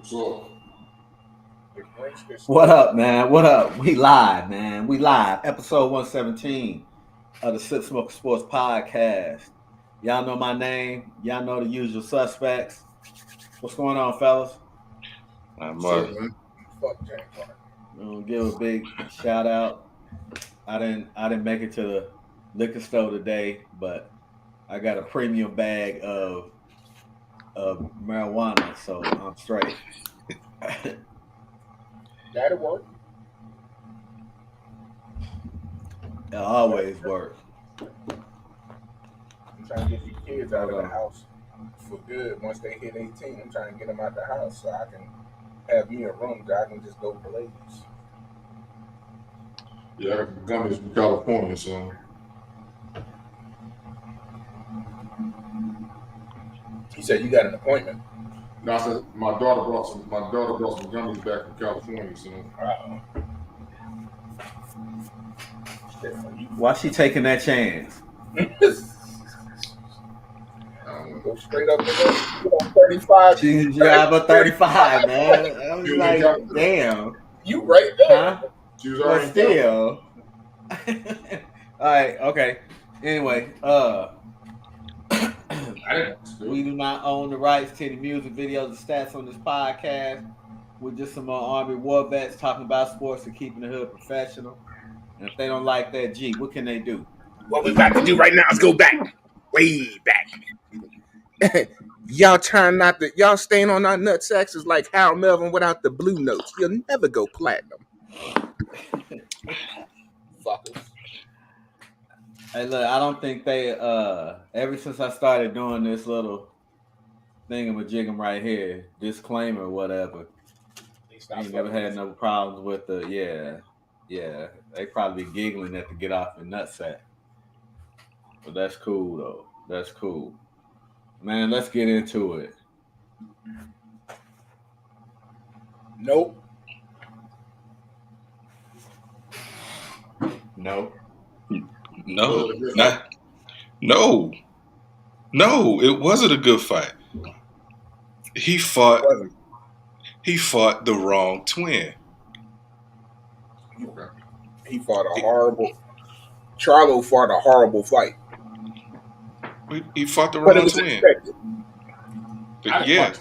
So, What up, man? What up? We live, man. We live. Episode 117 of the Sip Smoker Sports Podcast. Y'all know my name. Y'all know the usual suspects. What's going on, fellas? what's up, man? Fuck James Harden. I'm gonna give a big shout out. I didn't make it to the liquor store today, but I got a premium bag of marijuana, so I'm straight. That'll work. It always work. I'm trying to get these kids out of the house for good. Once they hit 18, I'm trying to get them out the house so I can have me a room that I can just go blaze. Yeah, I got gummies from California, so. He said you got an appointment. No, I said my daughter brought some gummies back from California, so. Why she taking that chance? Go straight up to 35. She drive a 35, man. I was like, damn. You right there. Huh? But still. All right, okay. Anyway, we do not own the rights to any music, videos, or stats on this podcast. We're just some Army war vets talking about sports and keeping the hood professional. And if they don't like that, gee, what can they do? What we got to do right now is go back. Way back. Y'all trying not to, y'all staying on our nutsacks is like Harold Melvin without the blue notes. You'll never go platinum. Fuckers. Hey, look, I don't think they, ever since I started doing this little thingamajigam right here, disclaimer or whatever, I ain't never had no problems with the, yeah, they probably be giggling at to get off the nutsack. But that's cool, though. That's cool. Man, let's get into it. Nope. No. No, it wasn't a good fight. He fought the wrong twin. He fought a horrible. Charlo fought a horrible fight. He fought the wrong twin. Yeah.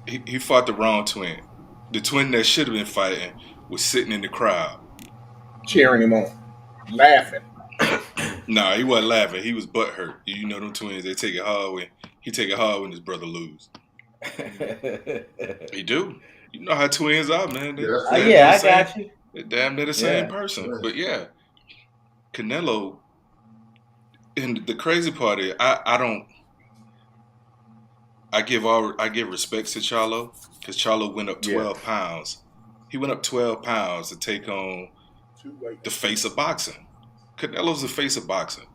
He fought the wrong twin. The twin that should have been fighting was sitting in the crowd. Cheering him on. Laughing. Nah, he wasn't laughing. He was butthurt. You know them twins, they take it hard when his brother lose. He do. You know how twins are, man. I got you. They're damn near the same person. Right. But yeah, Canelo, and the crazy part is I give respect to Charlo because Charlo went up 12 pounds. He went up 12 pounds to take on the face of boxing. Canelo's the face of boxing.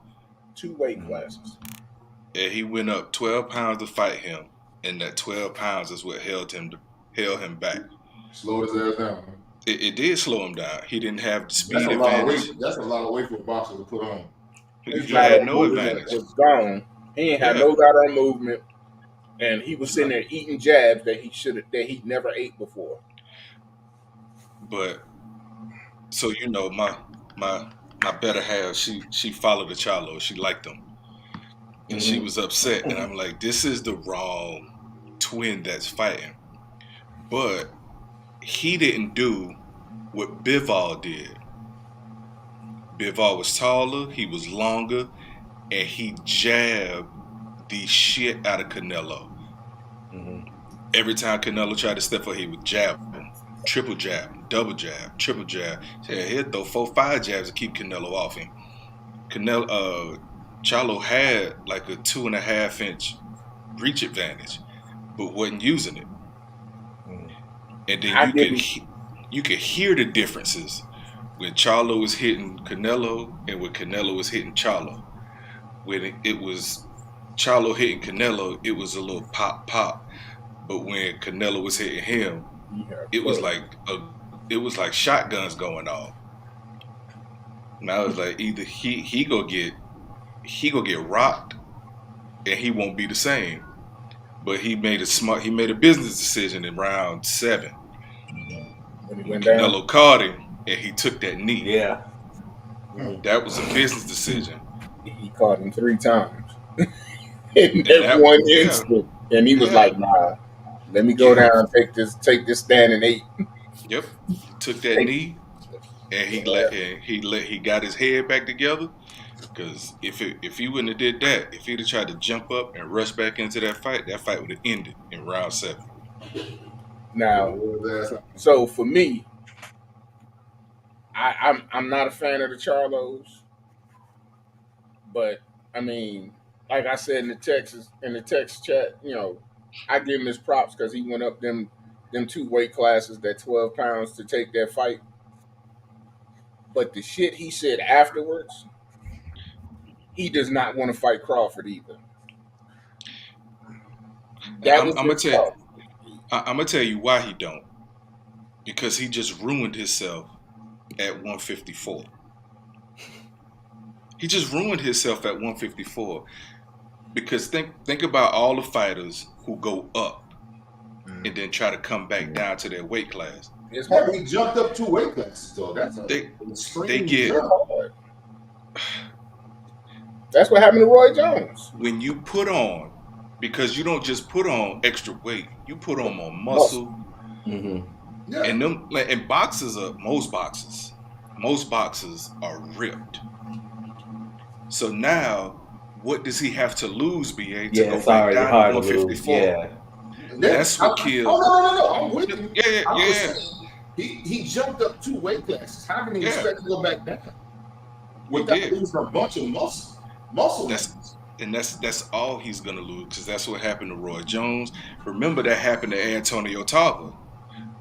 2 weight classes. And he went up 12 pounds to fight him, and that 12 pounds is what held him back. Slowed his ass down. It did slow him down. He didn't have the speed advantage. That's a lot of weight for a boxer to put on. He had no advantage. Was gone. He ain't had no lateral movement, and he was sitting there eating jabs that he never ate before. But so you know, my better half, she followed the Charlo. She liked him, and she was upset. And I'm like, this is the wrong twin that's fighting. But he didn't do what Bivol did. Bivol was taller, he was longer, and he jabbed the shit out of Canelo. Every time Canelo tried to step up, he would jab him. Triple jab, double jab, triple jab. He'd throw 4-5 jabs to keep Canelo off him. Charlo had like a 2.5-inch reach advantage, but wasn't using it. And then you could hear the differences when Charlo was hitting Canelo and when Canelo was hitting Charlo. When it was Charlo hitting Canelo, it was a little pop, but when Canelo was hitting him, it was like shotguns going off. And I was like, either he go get rocked, and he won't be the same. but he made a business decision in round 7. When he went down. Canelo caught him, and he took that knee. Yeah. That was a business decision. He caught him 3 times in that one instant, and he was like, "Nah, let me go down and take this stand and 8." Yep, took that knee, and he got his head back together. Because if he wouldn't have did that, if he'd have tried to jump up and rush back into that fight would have ended in round 7. Now, so for me, I'm not a fan of the Charlos, but I mean, like I said in the text chat, you know, I give him his props because he went up them 2 weight classes, that 12 pounds, to take that fight. But the shit he said afterwards, he does not want to fight Crawford either. I'm gonna tell you why he don't. Because he just ruined himself at 154. He just ruined himself at 154. Because think about all the fighters who go up and then try to come back down to their weight class. It's hard. He jumped up 2 weight classes, though. That's they get. That's what happened to Roy Jones. When you put on, because you don't just put on extra weight, you put on more muscle. Mm-hmm. Yeah. And most boxers are ripped. So now, what does he have to lose, BA, to go back down to 154? Yeah. That's what kills. No. I'm with you. Yeah. He jumped up 2 weight classes. How can he expect to go back down? He did. Losing a bunch of muscle. That's all he's gonna lose, because that's what happened to Roy Jones. Remember that happened to Antonio Tarver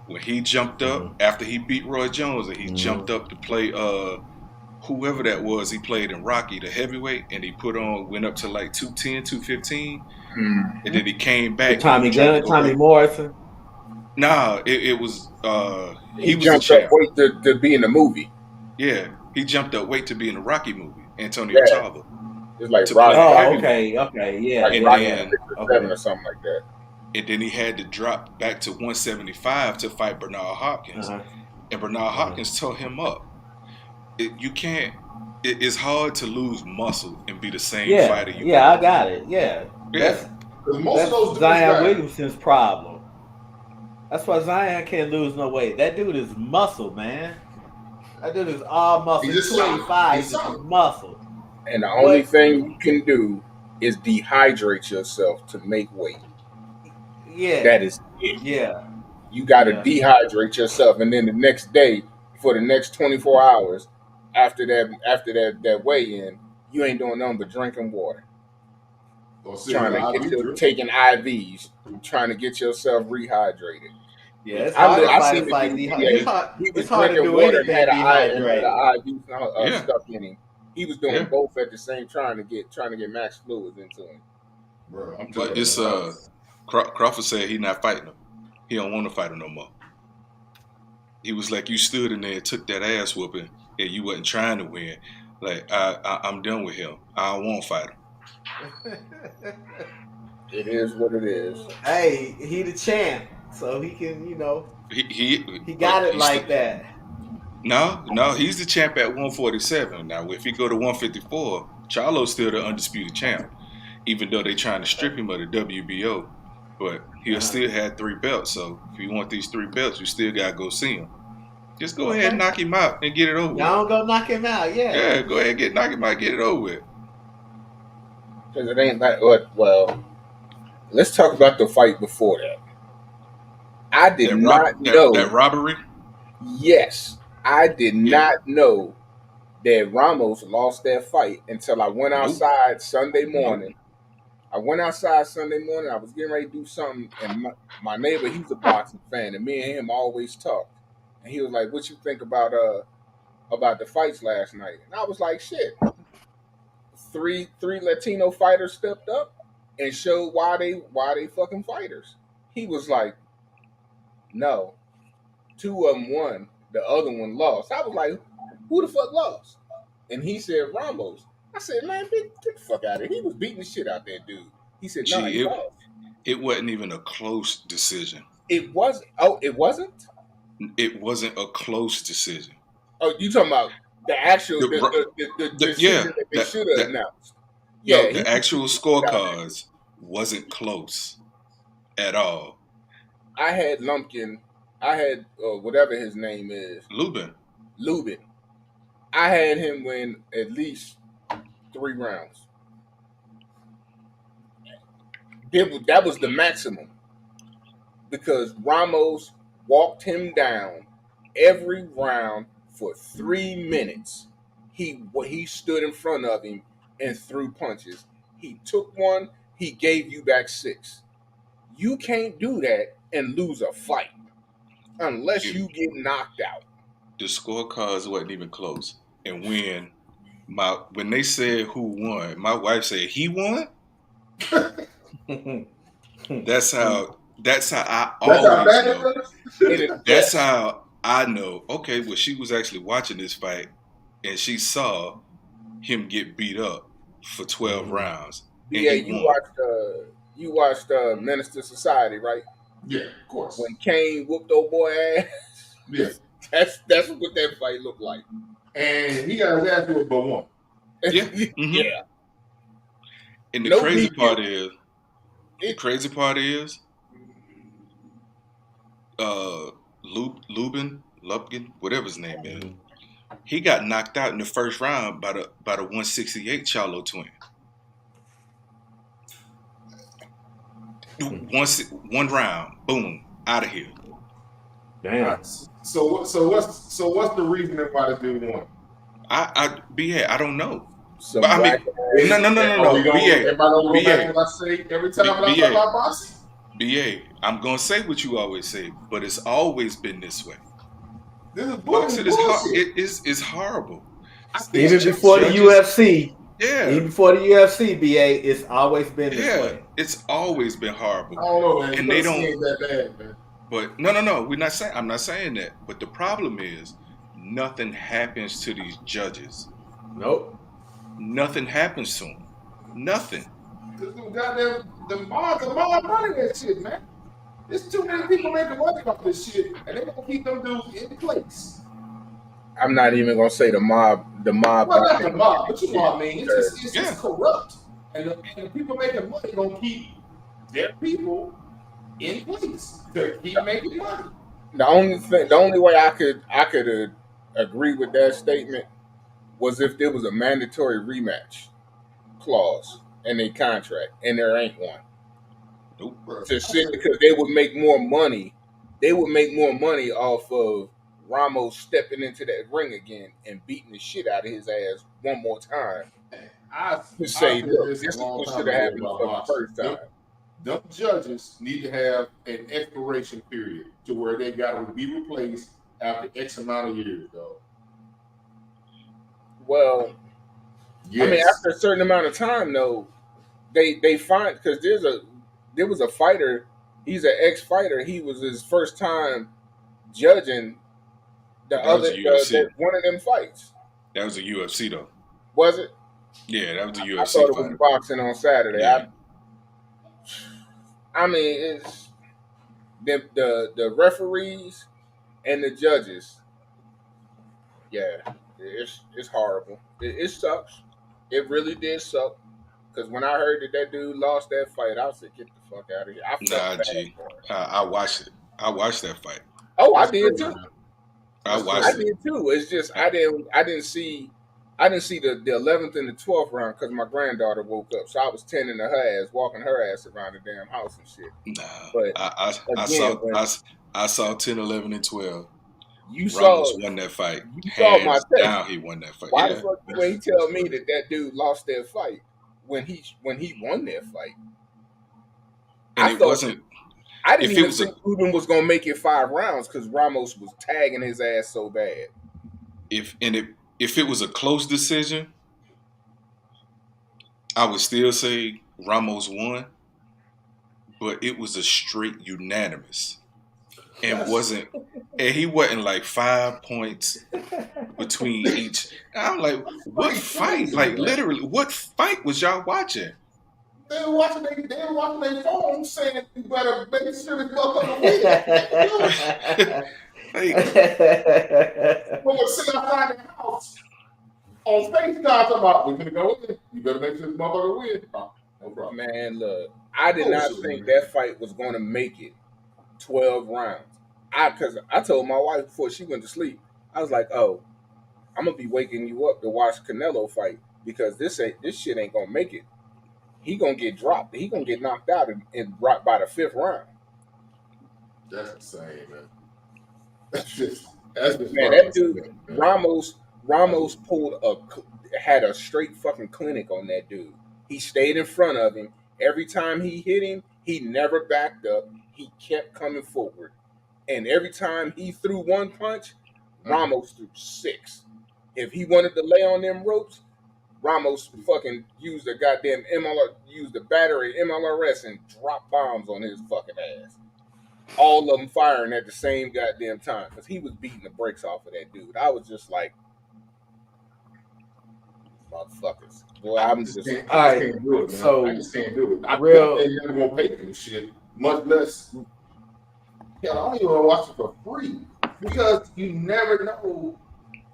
when he jumped up after he beat Roy Jones, and he jumped up to play whoever that was he played in Rocky, the heavyweight, and he went up to like 210, 215, and then he came back. Tommy Morrison. Nah, it was he was jumped up weight to be in the movie. Yeah, he jumped up weight to be in the Rocky movie. Antonio Tarver. It's like Rocky. Okay, yeah. Like Rocky 6 or 7 or something like that. And then he had to drop back to 175 to fight Bernard Hopkins. And Bernard Hopkins tore him up. It's hard to lose muscle and be the same fighter. I got it. Yeah. That's Zion Williamson's problem. That's why Zion can't lose no weight. That dude is muscle, man. That dude is all muscle. He's 25. He's muscle. And the only thing you can do is dehydrate yourself to make weight. Yeah. That is it. Yeah. You got to dehydrate yourself, and then the next day, for the next 24 hours, after that weigh-in, you ain't doing nothing but drinking water. Taking IVs, trying to get yourself rehydrated. Yeah, it's hard to fight It's hard to do anything dehydrated. IV stuff in him. He was doing both at the same, trying to get max fluids into him. Bro, but it's Crawford said he's not fighting him. He don't want to fight him no more. He was like, you stood in there and took that ass whooping, and you wasn't trying to win. Like, I'm done with him. I don't want to fight him. It is what it is. Hey, he the champ, so he can, he got it like that. No, he's the champ at 147. Now, if he go to 154, Charlo's still the undisputed champ, even though they trying to strip him of the WBO. But he'll still have 3 belts. So if you want these 3 belts, you still gotta go see him. Just go ahead and knock him out and get it over with. Y'all go knock him out, Yeah, go ahead and knock him out, get it over with. Because it ain't like, well, let's talk about the fight before that. I did not know that robbery. Yes, I did not know that Ramos lost that fight until I went outside Sunday morning. I went outside Sunday morning. I was getting ready to do something, and my neighbor, he's a boxing fan, and me and him always talk. And he was like, "What you think about the fights last night?" And I was like, "Shit." Three Latino fighters stepped up and showed why they fucking fighters. He was like, "No, 2 of them won, the other one lost." I was like, "Who the fuck lost?" And he said, "Ramos." I said, "Man, get the fuck out of here." He was beating the shit out that dude. He said, "No, he lost." It wasn't even a close decision. It was. Oh, it wasn't. It wasn't a close decision. Oh, you talking about the actual the decision that they should have announced? Yeah, no, the actual scorecards wasn't close at all. I had Lumpkin. I had whatever his name is, Lubin. I had him win at least 3 rounds. That was the maximum because Ramos walked him down every round for 3 minutes. He stood in front of him and threw punches. He took one. He gave you back 6. You can't do that and lose a fight unless you get knocked out. The scorecards wasn't even close. And when they said who won, my wife said he won. That's how I always know. That's how I know. Okay, well, she was actually watching this fight, and she saw him get beat up for 12 rounds. Yeah, you watched Minister Society, right? Yeah, of course. When Kane whooped old boy ass. Yeah, that's what that fight looked like. And he got his ass whooped but one. Yeah, Yeah. And the crazy part is, Lubin, whatever his name is, he got knocked out in the first round by the 168 Charlo twin. One round, boom, out of here. Damn. So what's the reason why this dude won? I don't know. No. No. Everybody don't go back what I say every time I talk about boxing? BA, I'm gonna say what you always say, but it's always been this way. This is Boxing bullshit. is horrible. Even before the UFC. Yeah. Even before the UFC, BA, it's always been this way. It's always been horrible. I don't know, man. And they don't that bad, man. But no, I'm not saying that. But the problem is nothing happens to these judges. Nope. Nothing happens to them. Nothing. This dude goddamn the mob running that shit, man. There's too many people making money off this shit, and they gonna keep them dudes in place. I'm not even gonna say the mob. Well, not the mob, but you know what I mean. It's just corrupt, and the people making money gonna keep their people in place to keep making money. The only way I could agree with that statement was if there was a mandatory rematch clause in their contract, and there ain't one. Nope. Because they would make more money. They would make more money off of Ramos stepping into that ring again and beating the shit out of his ass one more time. To say, look, this is what should have happened for the first time. The judges need to have an expiration period to where they got to be replaced after X amount of years, though. Well, yes. I mean, after a certain amount of time, though, they find because there was a fighter. He's an ex-fighter. He was his first time judging one of them fights. That was a UFC though. Was it? Yeah, that was a UFC. I thought it was boxing on Saturday. Yeah. I mean, it's the referees and the judges. Yeah, it's horrible. It sucks. It really did suck. Because when I heard that dude lost that fight, I said, "Get the fuck out of here." I watched it. I watched that fight. Oh, I did too. I did too. It's just I didn't see the 11th and the 12th round because my granddaughter woke up, so I was tending to her ass, walking her ass around the damn house and shit. Nah, but I saw 10, 11, and 12. Ramos won that fight. Saw my text. Down, he won that fight. Why the fuck you ain't tell me that dude lost that fight when he won that fight? And I didn't even think Ruben was gonna make it 5 rounds because Ramos was tagging his ass so bad. If it was a close decision, I would still say Ramos won, but it was a straight unanimous, and he wasn't like 5 points between each. I'm like, what fight? Like literally, what fight was y'all watching? They were watching their phone saying you better make sure this motherfucker win. When we sit outside the house on FaceTime talking about we're gonna go in, you better make sure this motherfucker win. Oh, no problem. Man, look, I did not think that fight was going to make it 12 rounds. Because I told my wife before she went to sleep, I was like, "Oh, I'm gonna be waking you up to watch Canelo fight because this shit ain't gonna make it. He gonna get dropped. He gonna get knocked out and brought by the 5th round." That's insane, man. That's just man. That dude Ramos had a straight fucking clinic on that dude. He stayed in front of him. Every time he hit him, he never backed up. He kept coming forward. And every time he threw one punch, Ramos threw 6. If he wanted to lay on them ropes, Ramos fucking used the goddamn used the battery MLRS and dropped bombs on his fucking ass. All of them firing at the same goddamn time because he was beating the brakes off of that dude. I was just like, motherfuckers. Boy, I'm just can't do it, man. So I just can't do it. I real, ain't never gonna pay for this shit, much less. Hell, I don't even want to watch it for free because you never know.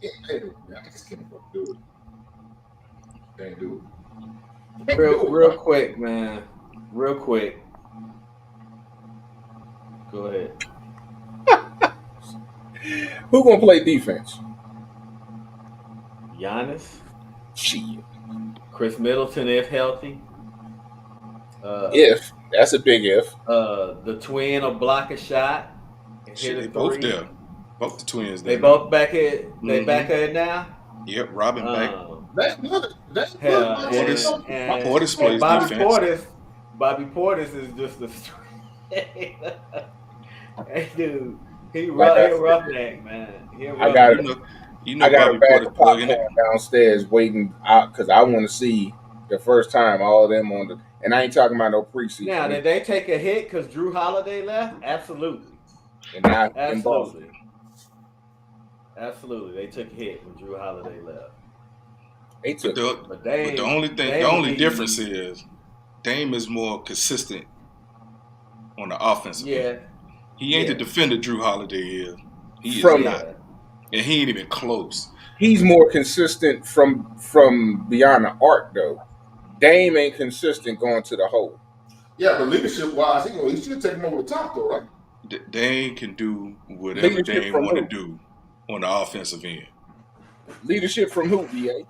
I just can't do it. Can't do it. Real quick, man. Real quick. Go ahead. Who gonna play defense? Giannis. Shit. Chris Middleton, if healthy. If. That's a big if. The twin will block a shot. And hit a They three. both there. Both the twins there. They both back at they back at it now. Yep, Robin back. That's good. That's good. Portis plays defense. Bobby Portis is just a hey, dude. He roughneck, man. I got I got a bag of Bobby popcorn downstairs waiting out because I want to see the first time all of them on the. And I ain't talking about no preseason. Now, did they take a hit because Drew Holiday left? Absolutely. And now Absolutely. They took a hit when Drew Holiday left. They took But the only difference is Dame is more consistent on the offensive end. He ain't the defender Drew Holiday is. He is not. And he ain't even close. He's more consistent from beyond the arc though. Dame ain't consistent going to the hole. Yeah, but leadership wise, he should take him over the top though, right? Dame can do whatever Dame want to do on the offensive end. Leadership from who, BA?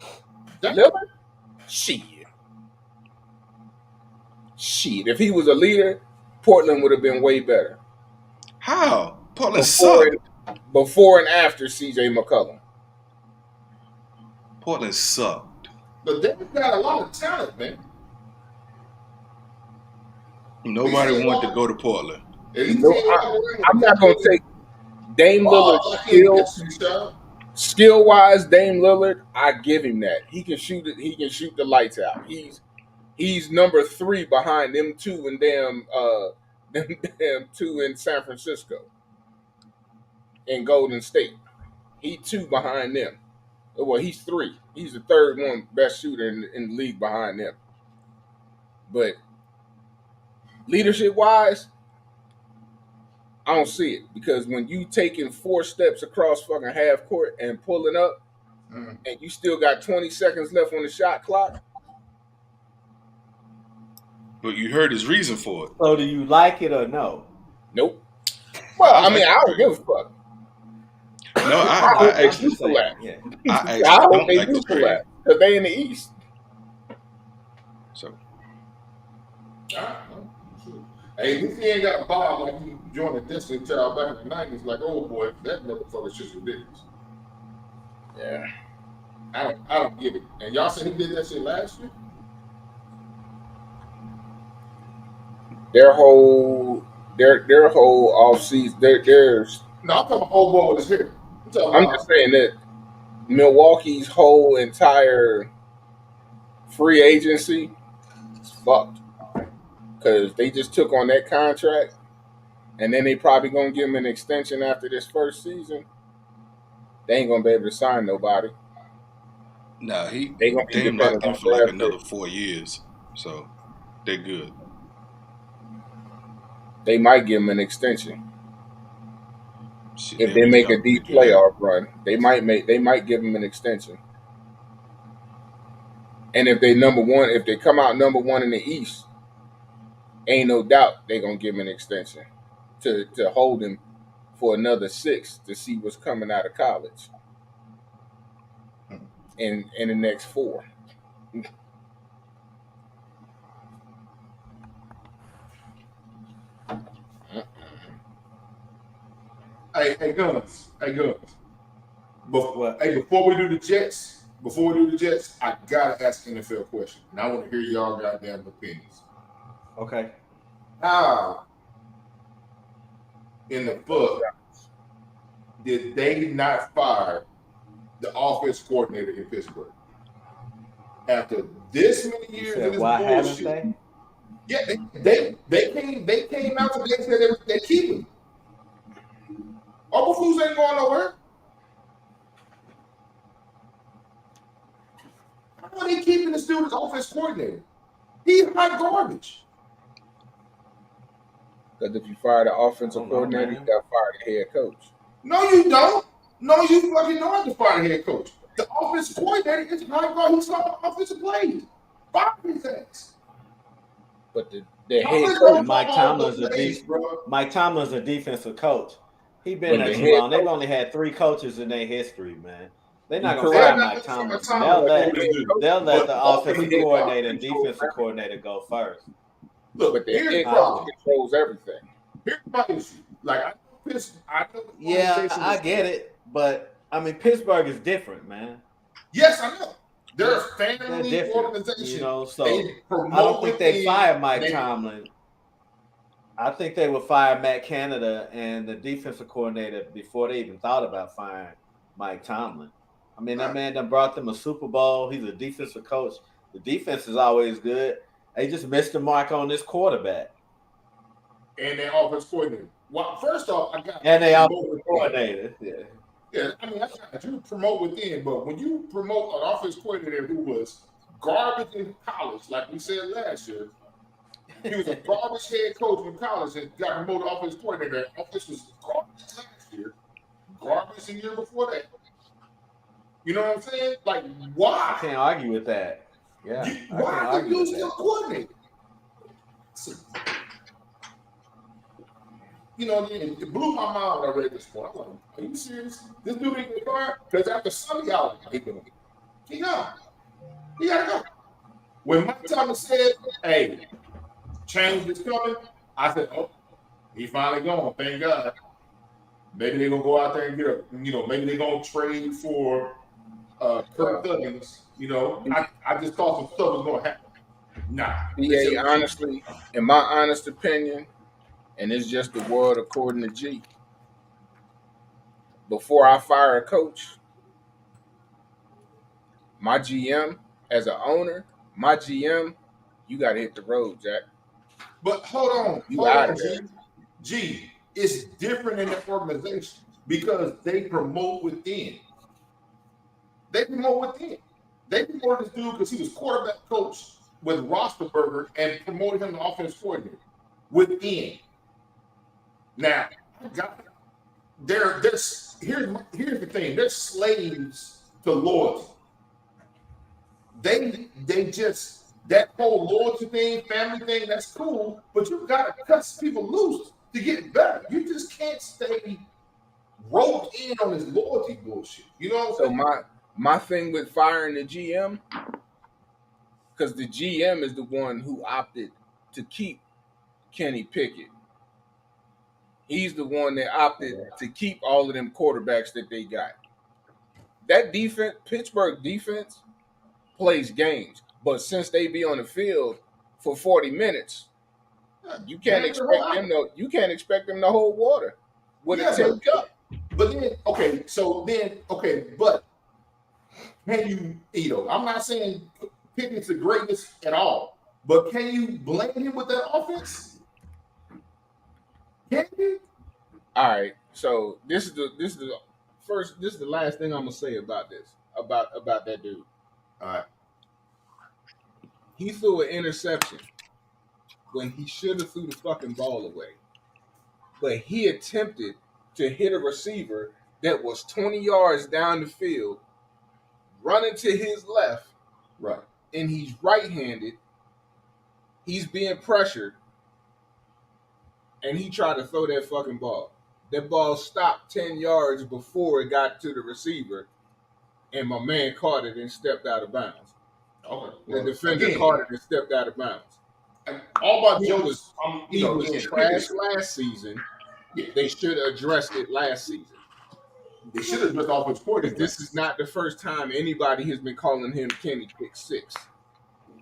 Lillard? Shit. If he was a leader, Portland would have been way better. How? Portland sucked. Before and after CJ McCollum. Portland sucked. But they've got a lot of talent, man. Nobody wanted to go to Portland. I'm not going to take Dame Lillard skill-wise. Dame Lillard, I give him that. He can shoot it. He can shoot the lights out. He's number 3 behind them two and them two in San Francisco and Golden State. He 2 behind them. Well, he's 3. He's the 3rd one best shooter in the league behind them. But leadership-wise, I don't see it because when you taking 4 steps across fucking half court and pulling up, and you still got 20 seconds left on the shot clock. But you heard his reason for it. So do you like it or no? Nope. Well, I mean, I don't give a fuck. No, I actually do that. Yeah. I hope they do for that because they in the East. So. Hey, if he ain't got a ball like he joined the Destiny Child back in the 90s, like, oh boy, that motherfucker shit's ridiculous. Yeah. I don't get it. And y'all said he did that shit last year? Their whole off season, there's no, I'm talking about old boy with his hair. I'm just saying that Milwaukee's whole entire free agency is fucked. Because they just took on that contract, and then they probably gonna give him an extension after this first season. They ain't gonna be able to sign nobody. No, they gonna be locked in for like another 4 years. So They're good. They might give him an extension Shit, if they'll they be make a jumping deep to do that. playoff run. They might give him an extension. And if they come out number one in the East, ain't no doubt they're gonna give him an extension to hold him for another 6 to see what's coming out of college in the next 4. Hey, Guns. What? Before we do the Jets, I gotta ask an NFL question, and I want to hear y'all goddamn opinions. Okay. How in the book did they not fire the offense coordinator in Pittsburgh after this many You years said of this why haven't bullshit? they? Yeah, they came out today and said they keep him. Uncle Foos ain't going nowhere. How are they keeping this dude as offense coordinator? He's hot garbage. Because if you fire the offensive I don't know, coordinator, you man. got to fire the head coach. No, you don't. No, you fucking don't have to fire the head coach. The offense coordinator is hot garbage. He's not offensive plays. Fire his ass. But the head Offense coach, don't Mike call all Tomlin's the a plays, bro. Mike Tomlin's a defensive coach. He been But there the too head long. They've coach- only had 3 coaches in their history, man. They're not You gonna correct. fire They're Mike not Tomlinson. Tomlin They'll let like they do. they'll let But the the offensive offensive coordinator and control defensive coordinator go first. Look, but the here's the head coach problem. controls everything. Here's my issue. Like I know the Yeah, organization I was- get it, but I mean Pittsburgh is different, man. Yes, I know. They're a They're family different, organization. you know. So They promote I don't think they within, fire Mike they- Tomlin. I think they would fire Matt Canada and the defensive coordinator before they even thought about firing Mike Tomlin. I mean, that man done brought them a Super Bowl. He's a defensive coach. The defense is always good. They just missed the mark on this quarterback. and their offense coordinator. Well, first off, I got And they promote offensive within. coordinator. Yeah. Yeah, I mean, I got you promote within, but when you promote an offense coordinator who was garbage in college, like we said last year, he was a garbage head coach in college and got promoted offense coordinator. Offense was garbage last year, garbage the year before that. You know what I'm saying? Like, I why? can't argue with that. Yeah. I can't Why did argue you with still that. coordinate? You know, it blew my mind when I read this one. I'm like, are you serious? This dude ain't get fired? Because after Sunday out, he gone. He gone. He gotta go. When Mike Tomlin said, hey, change is coming, I said, oh, he finally gone. Thank God. Maybe they're gonna go out there and get a, you know, maybe they're gonna trade for Kirk Cousins. You know, I just thought some stuff was gonna happen. Nah. BA, honestly, in my honest opinion, and it's just the word according to G, before I fire a coach, my GM, as an owner, my GM, you got to hit the road, Jack. But hold on, You out of G. there. G, it's different in that organization because they promote within. They promote within. They promoted this dude because he was quarterback coach with Roethlisberger and promoted him to offense coordinator within. Now, here's the thing: they're slaves to loyalty. They just that whole loyalty thing, family thing, that's cool, but you gotta cut people loose to get better. You just can't stay roped in on this loyalty bullshit. You know what I'm So saying? my thing with firing the GM, because the GM is the one who opted to keep Kenny Pickett. He's the one that opted to keep all of them quarterbacks that they got. That defense, Pittsburgh defense, plays games, but since they be on the field for 40 minutes, you can't expect them to hold water with a 10 cup. But then, but can you know, I'm not saying Pickett's the greatest at all, but can you blame him with that offense? Can you? All right, so this is the last thing I'm gonna say about this about that dude. All right. He threw an interception when he should have threw the fucking ball away. But he attempted to hit a receiver that was 20 yards down the field, running to his left, Right. and he's right-handed. He's being pressured, and he tried to throw that fucking ball. That ball stopped 10 yards before it got to the receiver, and my man caught it and stepped out of bounds. Okay. The defender caught it and stepped out of bounds. All about He jokes. was, he was trash last season. Yeah. They should have addressed it last season. They should have just offensive coordinator. This is not the first time anybody has been calling him Kenny Pick 6.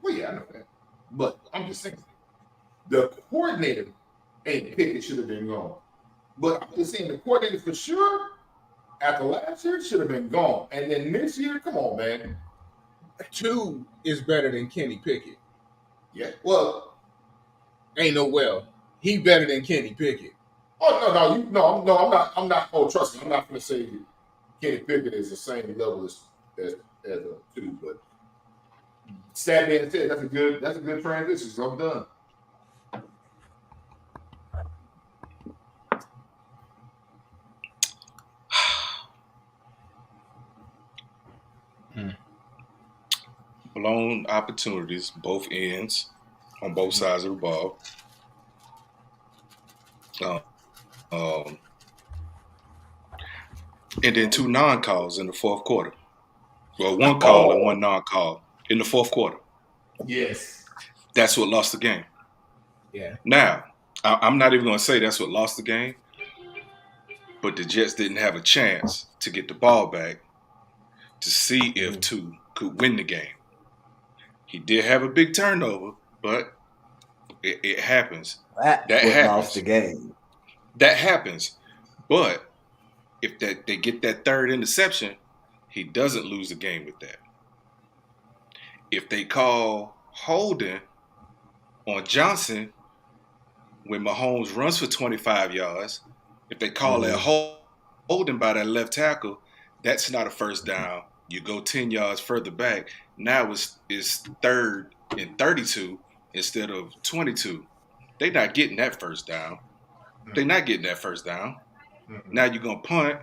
Well, yeah, I know that. But I'm just saying, the coordinator ain't picked. It should have been gone. But I'm just saying, the coordinator for sure, after last year, should have been gone. And then this year, come on, man. 2 is better than Kenny Pickett. Yeah. Well, Ain't no well. He better than Kenny Pickett. oh no, I'm not. Oh, trust me, I'm not going to say that Kenny Pickett is the same level as a 2. But sad man said, that's a good transition. So I'm done. Blown opportunities, both ends, on both sides of the ball. And then 2 non-calls in the fourth quarter. Well, 1 call and 1 non-call in the fourth quarter. Yes. That's what lost the game. Yeah. Now, I'm not even going to say that's what lost the game, but the Jets didn't have a chance to get the ball back to see if 2 could win the game. He did have a big turnover, but it happens. That happens. lost the game. That happens. But if they get that 3rd interception, he doesn't lose the game with that. If they call holding on Johnson when Mahomes runs for 25 yards, if they call that holding by that left tackle, that's not a first down. You go 10 yards further back. Now it's 3rd and 32 instead of 22. They're not getting that first down. They're not getting that first down. Now you're going to punt,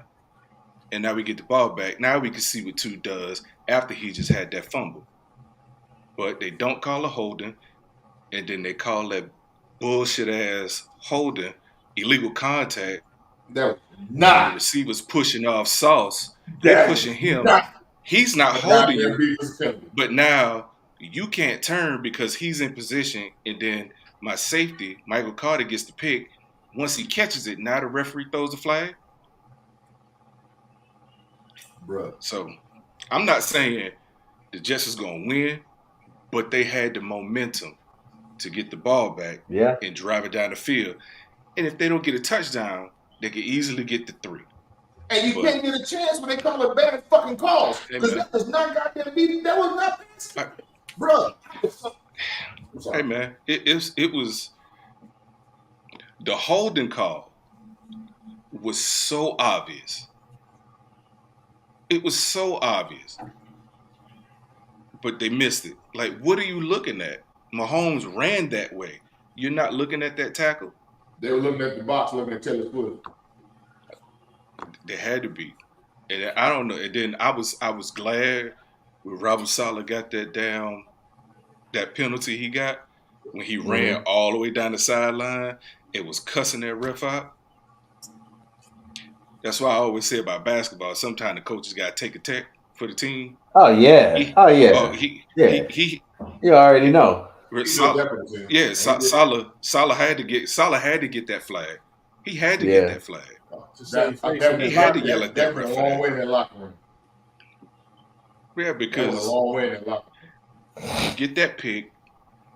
and now we get the ball back. Now we can see what 2 does after he just had that fumble. But they don't call a holding, and then they call that bullshit-ass holding, illegal contact. That was The not. receiver's pushing off Sauce. They're pushing him. He's not holding you. But now you can't turn because he's in position, and then my safety, Michael Carter, gets the pick. Once he catches it, now the referee throws the flag. Bruh. So I'm not saying the Jets is going to win, but they had the momentum to get the ball back and drive it down the field. And if they don't get a touchdown, they can easily get the 3. And you can't get a chance when they call it bad fucking calls. Because that was not goddamn meeting. That was not passing. Bruh. Hey, man, it was the holding call was so obvious. It was so obvious. But they missed it. Like, what are you looking at? Mahomes ran that way. You're not looking at that tackle? They were looking at the box, looking at Taylor Swift. There had to be. And I don't know. And then I was glad when Robert Saleh got that penalty he got when he ran all the way down the sideline. It was cussing that ref out. That's why I always say about basketball, sometimes the coaches got to take a tech for the team. Oh yeah. He You already know. Saleh had to get that flag. He had to get that flag. He had to yell at that ref. A long way in that locker room. Yeah, because a long way in that locker room. Get that pick.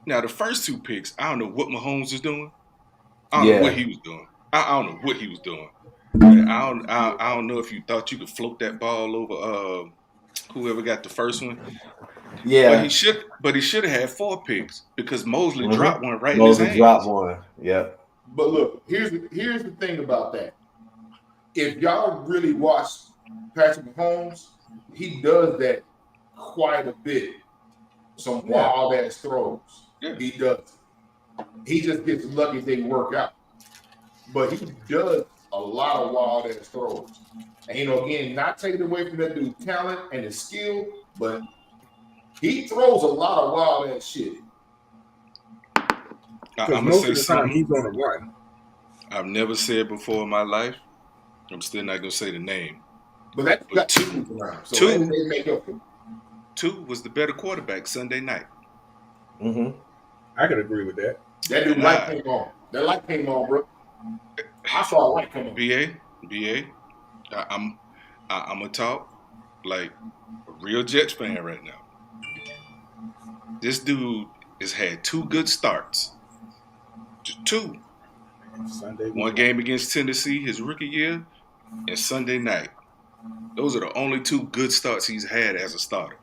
Now the first 2 picks, I don't know what Mahomes was doing. I don't know what he was doing. I don't know what he was doing. I don't know if you thought you could float that ball over whoever got the first one. Yeah. But he should have had 4 picks because Mosley dropped one right in his hands. Mosley dropped one. Yep. But look, here's the thing about that. If y'all really watch Patrick Mahomes, he does that quite a bit. Some wild ass throws. Yeah. He does. He just gets lucky they work out. But he does a lot of wild ass throws. And again, not taking away from that dude's talent and his skill, but he throws a lot of wild ass shit. I'm gonna say something. He's on the run. I've never said before in my life. I'm still not gonna say the name. But two they make up for. Two was the better quarterback Sunday night. Mm-hmm. I could agree with that. That dude light came on. That light came on, bro. I saw a light come on. BA, I'm gonna talk like a real Jets fan right now. This dude has had 2 good starts. Just 2. One game against Tennessee his rookie year, and Sunday night. Those are the only 2 good starts he's had as a starter.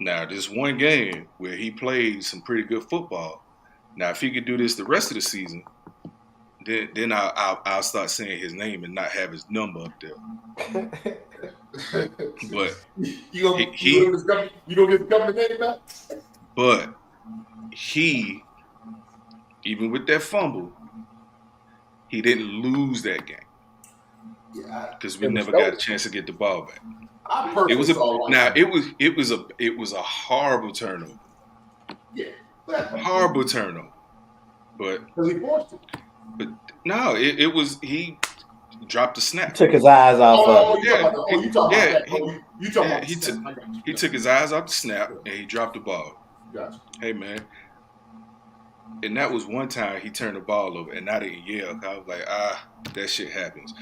Now, this one game where he played some pretty good football. Now, if he could do this the rest of the season, then I'll start saying his name and not have his number up there. But you gonna get the government name back? But he, even with that fumble, he didn't lose that game. Yeah, because we never got a chance to get the ball back. It was a horrible turnover. Yeah, horrible turnover. But he forced it. But no, it was he dropped the snap. Took his eyes off of it. He took his eyes off the snap and he dropped the ball. Gotcha. Hey man. And that was one time he turned the ball over and I didn't yell. I was like, that shit happens.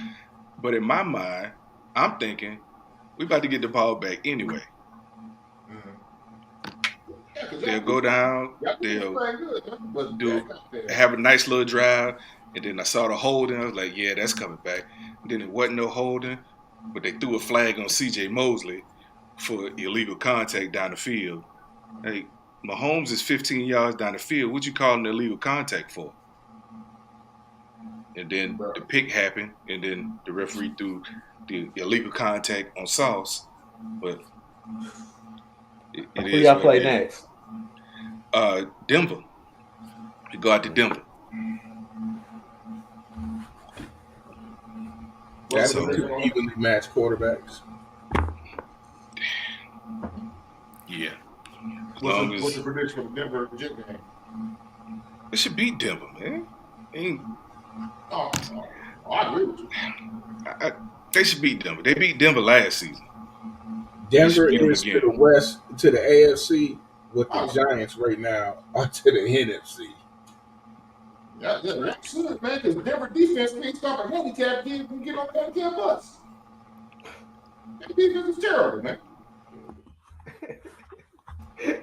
But in my mind, I'm thinking, we about to get the ball back anyway. Mm-hmm. They'll go down, they'll have a nice little drive, and then I saw the holding. I was like, yeah, that's coming back. And then it wasn't no holding, but they threw a flag on CJ Mosley for illegal contact down the field. Hey, Mahomes is 15 yards down the field. What'd you call an illegal contact for? And then the pick happened, and then the referee threw the illegal contact on Sauce. But who y'all play next? Denver. We go out to Denver. That's two evenly matched quarterbacks. Yeah. What's the prediction of Denver Jet game? They should beat Denver, man. I agree with you. They should beat Denver. They beat Denver last season. Denver is to the west, to the AFC, with the Giants right now are to the NFC. Yeah, that's good, man, because Denver defense can't stop a handicap kid and get on the handicap bus. That defense is terrible, man.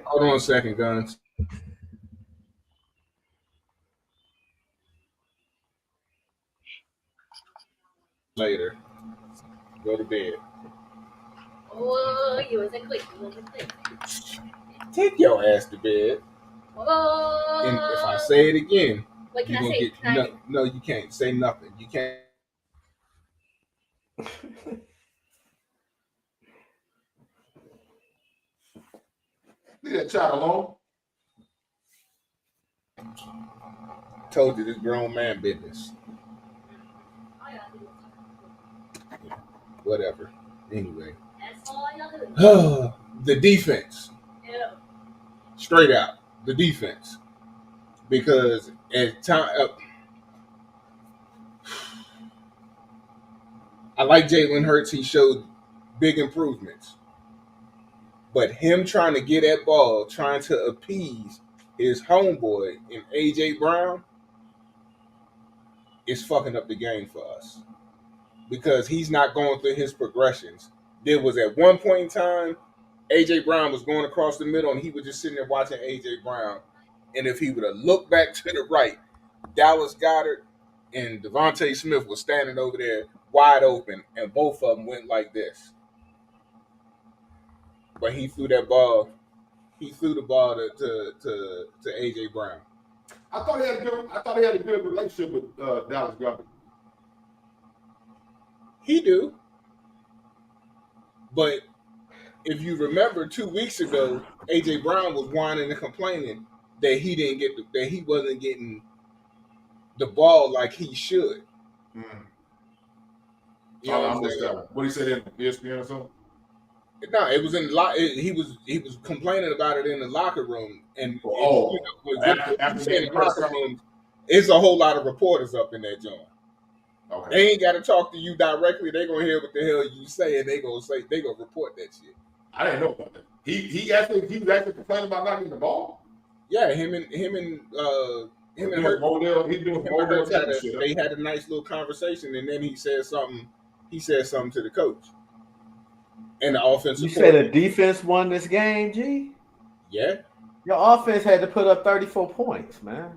Hold on a second, Guns. Later. Go to bed. Oh, you wasn't quick. Take your ass to bed. Oh. And if I say it again, what can I say? No, you can't say nothing. You can't. Leave that child alone. Told you this grown man business. Whatever. Anyway. That's all y'all do. The defense. Yeah. Straight out. The defense. Because at time I like Jalen Hurts. He showed big improvements. But him trying to get that ball, trying to appease his homeboy in A.J. Brown is fucking up the game for us. Because he's not going through his progressions. There was at one point in time, A.J. Brown was going across the middle and he was just sitting there watching A.J. Brown. And if he would have looked back to the right, Dallas Goedert and Devontae Smith was standing over there wide open, and both of them went like this. But he threw that ball. He threw the ball to A.J. Brown. I thought he had a good relationship with Dallas Goedert. He do. But if you remember 2 weeks ago, A.J. Brown was whining and complaining that he didn't get that he wasn't getting the ball like he should. Mm. You know I what I'm missed saying? that one. What he said in ESPN or something? No, it was in he was complaining about it in the locker room, and After in the the press locker conference. room, it's a whole lot of reporters up in that joint. Okay. They ain't got to talk to you directly. They gonna hear what the hell you say, and they gonna report that shit. I didn't know about that. He was actually complaining about not getting the ball. Yeah, him and Hurt. Modell, he doing Modell shit. They had a nice little conversation, and then he said something. He said something to the coach and the offensive. You said the defense won this game, G? Yeah. Your offense had to put up 34 points, man.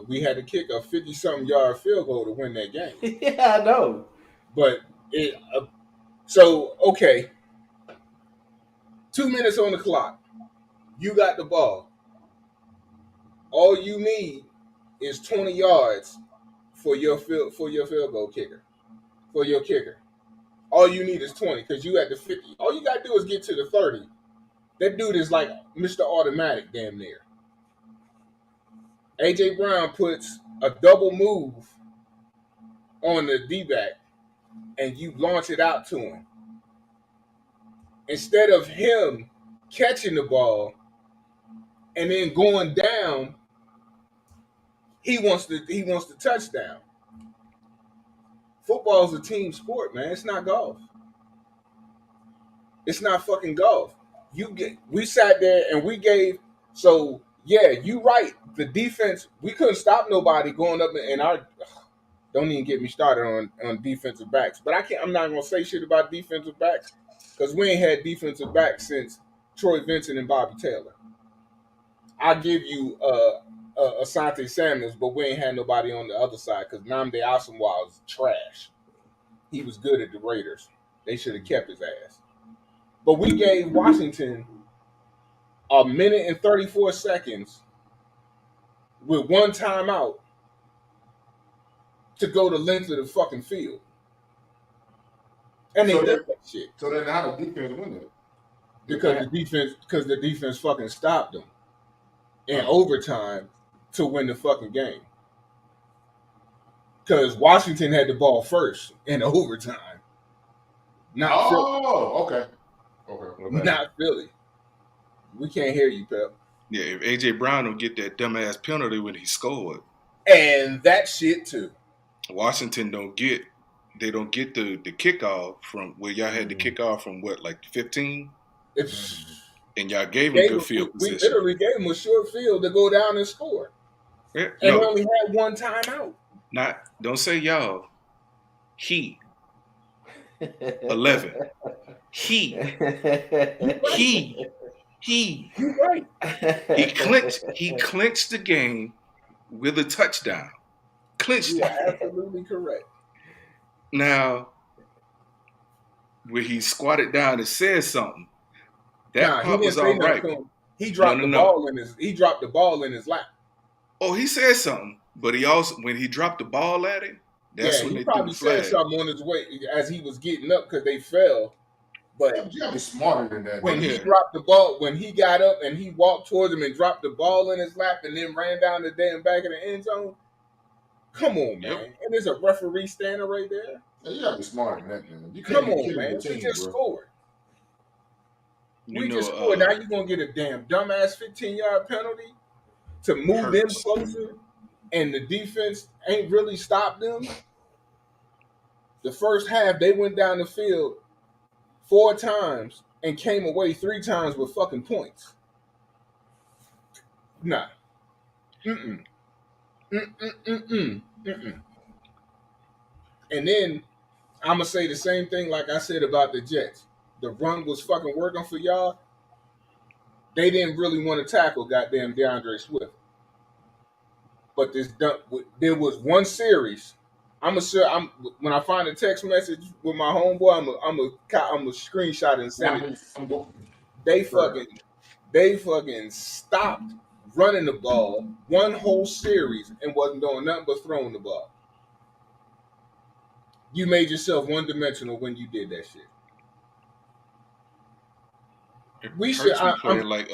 We had to kick a 50-something yard field goal to win that game. Yeah, I know. But okay. 2 minutes on the clock. You got the ball. All you need is 20 yards for your field goal kicker. For your kicker. All you need is 20 because you at the 50. All you got to do is get to the 30. That dude is like Mr. Automatic damn near. A.J. Brown puts a double move on the D-back and you launch it out to him. Instead of him catching the ball and then going down, he wants the touchdown. Football is a team sport, man. It's not golf. It's not fucking golf. We sat there and we gave. So yeah, you right. The defense, we couldn't stop nobody going up and our. Don't even get me started on defensive backs. But I'm not gonna say shit about defensive backs because we ain't had defensive backs since Troy Vincent and Bobby Taylor. I'll give you Asante Samuels, but we ain't had nobody on the other side because Nnamdi Asomugha was trash. He was good at the Raiders. They should have kept his ass. But we gave Washington a minute and 34 seconds with one timeout to go the length of the fucking field. And they did that shit. So then how the defense win it? Because the defense fucking stopped them in overtime to win the fucking game. Because Washington had the ball first in overtime. Not Philly. Okay. Not Philly. We can't hear you, Pep. Yeah, if A.J. Brown don't get that dumbass penalty when he scored. And that shit too. Washington don't get the kickoff from where y'all had the kickoff from what, like 15? And y'all gave him good field position. We literally gave him a short field to go down and score. Yeah, and we only had one timeout. Don't say y'all. He. 11. He. You're right. He clinched the game with a touchdown. Clinched it. Absolutely correct. Now, where he squatted down and said something, that part was all right. He dropped the ball in his lap. Oh, he said something, but he also, when he dropped the ball at him, that's when he they probably threw the flag. said something on his way as he was getting up because they fell. But you gotta be smarter than that. When he dropped the ball, when he got up and he walked towards him and dropped the ball in his lap and then ran down the damn back of the end zone. Come on, man. Yep. And there's a referee standing right there. Yeah, you gotta be smarter than that, man. Come on, man. We just scored. We just scored. Now you're gonna get a damn dumbass 15-yard penalty to move them closer, and the defense ain't really stopped them. The first half, they went down the field 4 times and came away 3 times with fucking points. Nah. And then I'm gonna say the same thing like I said about the Jets. The run was fucking working for y'all. They didn't really want to tackle goddamn DeAndre Swift. But there was one series. When I find a text message with my homeboy, I'm a screenshot and send it. They fucking stopped running the ball one whole series and wasn't doing nothing but throwing the ball. You made yourself one-dimensional when you did that shit. We should play like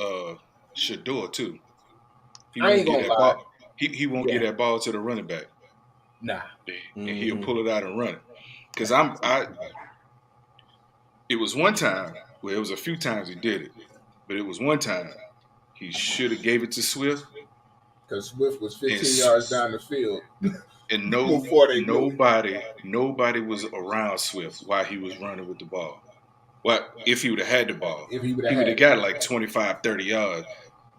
Shador too. He I won't ain't get gonna that lie. ball. He won't Yeah. get that ball to the running back, Nah. and he'll Mhm. pull it out and run it. Because it was one time. Well, it was a few times he did it, but it was one time he should have gave it to Swift, Because Swift was and 15 yards down the field and before they knew it. nobody was around Swift while he was running with the ball. What if he would have had the ball? If he would He have would had have got like 25, 30 yards,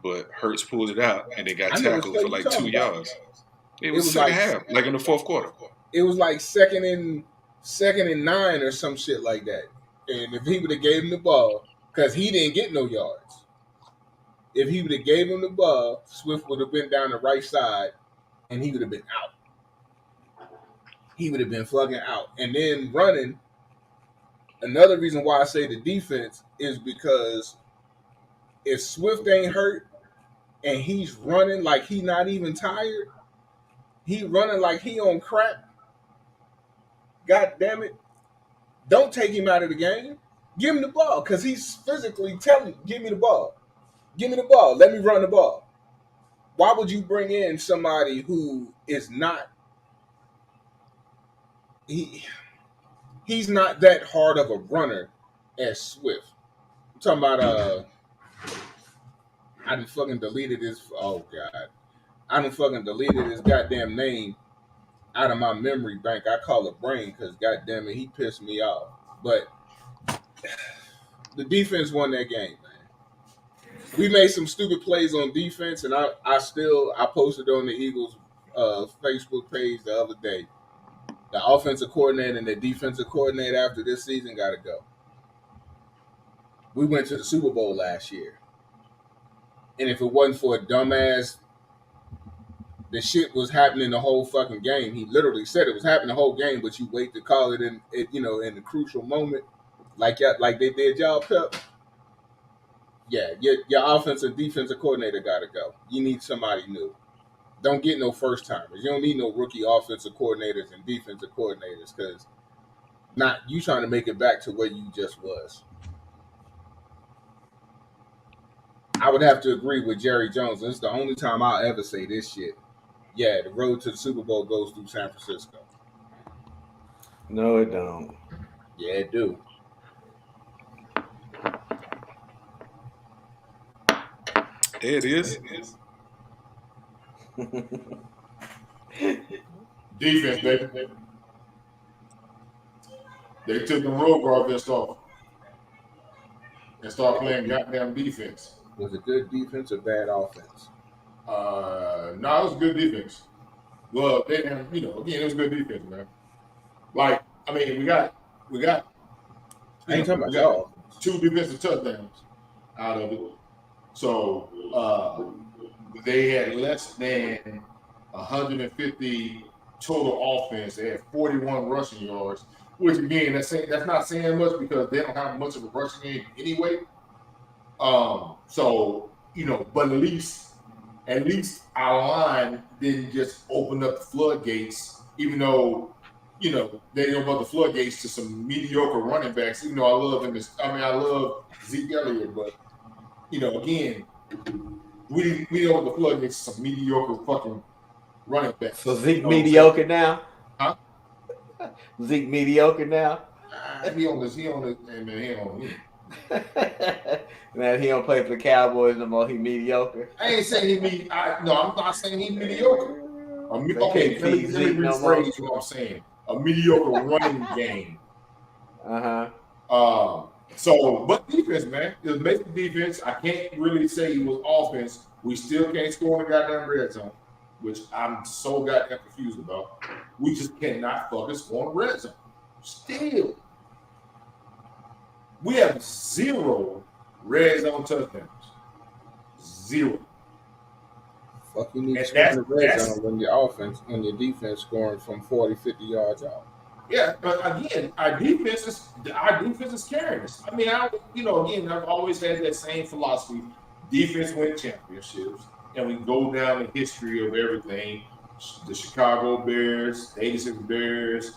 but Hurts pulled it out and they got I know what tackled play for you like 2 talking about. yards. It It was was second like half, like in the fourth quarter. it was like second and 9 or some shit like that. And if he would have gave him the ball, because he didn't get no yards. If he would have gave him the ball, Swift would have been down the right side and he would have been out. He would have been fucking out. And then running, another reason why I say the defense is because if Swift ain't hurt and he's running like he not even tired, he running like he on crack, god damn it, don't take him out of the game. Give him the ball because he's physically telling you, give me the ball. Give me the ball. Let me run the ball. Why would you bring in somebody who is not he's not that hard of a runner as Swift? I'm talking about I done fucking deleted his I done fucking deleted his goddamn name out of my memory bank. I call it brain because goddamn it, he pissed me off. But the defense won that game, man. We made some stupid plays on defense, and I posted on the Eagles Facebook page the other day. The offensive coordinator and the defensive coordinator after this season got to go. We went to the Super Bowl last year, and if it wasn't for a dumbass, the shit was happening the whole fucking game. He literally said it was happening the whole game, but you wait to call it in the crucial moment, like they did y'all, Pep. Yeah, your offensive and defensive coordinator got to go. You need somebody new. Don't get no first timers. You don't need no rookie offensive coordinators and defensive coordinators because not you trying to make it back to where you just was. I would have to agree with Jerry Jones. This is the only time I'll ever say this shit. Yeah, the road to the Super Bowl goes through San Francisco. No, it don't. Yeah, it do. There it is. Defense, baby. They took the road guard vest off and started playing goddamn defense. Was it good defense or bad offense? No, it was good defense. Well, they, again, it was good defense, man. Like, I mean, we got. I ain't talking about y'all. 2 defensive touchdowns out of it. So they had less than 150 total offense. They had 41 rushing yards, which again, that's not saying much because they don't have much of a rushing game anyway. So but at least our line didn't just open up the floodgates, even though they opened up the floodgates to some mediocre running backs. Even though I love him, I love Zeke Elliott, but again, we didn't open the floodgates to some mediocre fucking running backs. So Zeke mediocre now? Huh? Zeke mediocre now? He on this. He on me. Man, he don't play for the Cowboys no more. He mediocre. I ain't saying I'm not saying he's mediocre. Okay, Let me rephrase what I'm saying. A mediocre running game. But defense, man. It was basic defense. I can't really say it was offense. We still can't score in the goddamn red zone, which I'm so goddamn confused about. We just cannot fucking score in the red zone. Still. We have 0 red zone touchdowns. 0. Fuck, you need to And score in the red that's- zone when your defense scoring from 40, 50 yards out. Yeah, but again, our defense is carrying us. I mean, I've always had that same philosophy. Defense wins championships, and we go down the history of everything. The Chicago Bears, the 86 Bears,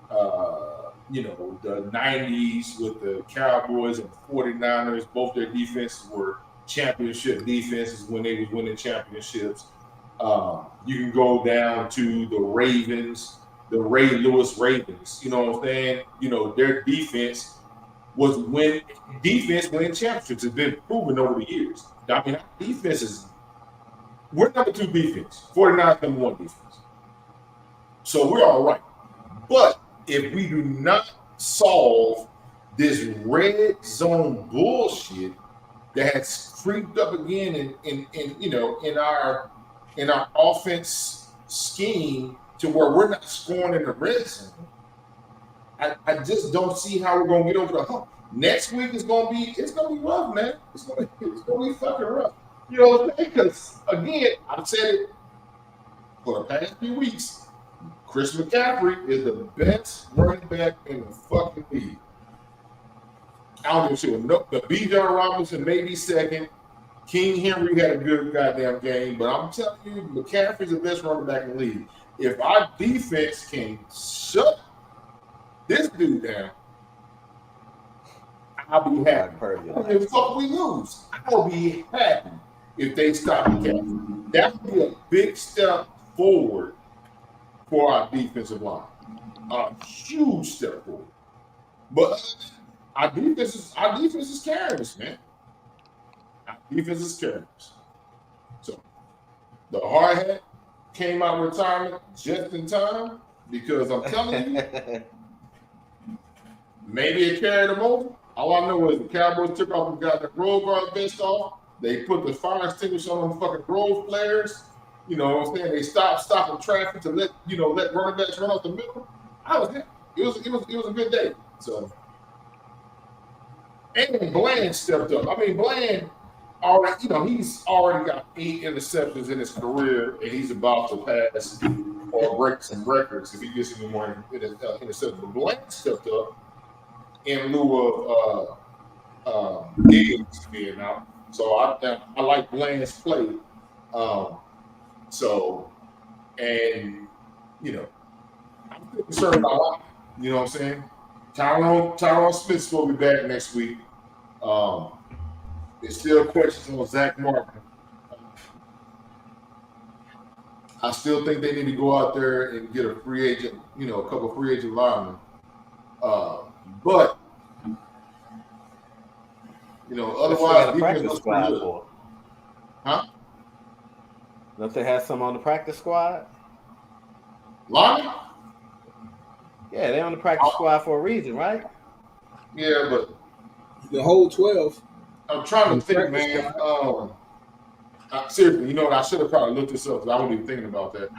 the 90s with the Cowboys and the 49ers, both their defenses were championship defenses when they was winning championships. You can go down to the Ravens, the Ray Lewis Ravens. You know what I'm saying? You know, their defense winning championships. Has been proven over the years. I mean, we're number 2 defense. 49 number 1 defense. So we're all right. But if we do not solve this red zone bullshit that has creeped up again in our offense scheme to where we're not scoring in the red zone, I just don't see how we're gonna get over the hump. Next week is gonna be rough, man. It's gonna be fucking rough. You know what I'm saying? Because again, I've said it for the past few weeks. Chris McCaffrey is the best running back in the fucking league. I don't give a shit. No, the Bijan Robinson may be second. King Henry had a good goddamn game, but I'm telling you, McCaffrey's the best running back in the league. If our defense can shut this dude down, I'll be happy. If fuck we lose, I'll be happy if they stop McCaffrey. That would be a big step forward for our defensive line. A huge step forward. But our defense is carrying us, man. Our defense is carrying us. So the hard hat came out of retirement just in time because I'm telling you, maybe it carried them over. All I know is the Cowboys took off and got the Grove guard vest off. They put the fire extinguisher on them fucking Grove flares. You know what I'm saying? They stopping traffic to let running backs run off the middle. I was happy. It was a good day. So, and Bland stepped up. I mean, Bland already, he's already got 8 interceptions in his career, and he's about to pass or break some records if he gets any more interceptions. But Bland stepped up in lieu of Diggs being out. So I like Bland's play. I'm concerned about, you know what I'm saying? Tyron Smith's will be back next week. There's still questions on Zach Martin. I still think they need to go out there and get a free agent, a couple of free agent linemen. But otherwise, defense looks pretty good. Huh? Don't they have some on the practice squad? Linemen? Yeah, they're on the practice squad for a reason, right? Yeah, but the whole 12. I'm trying to think, man. Seriously, I should have probably looked this up because I wasn't even thinking about that.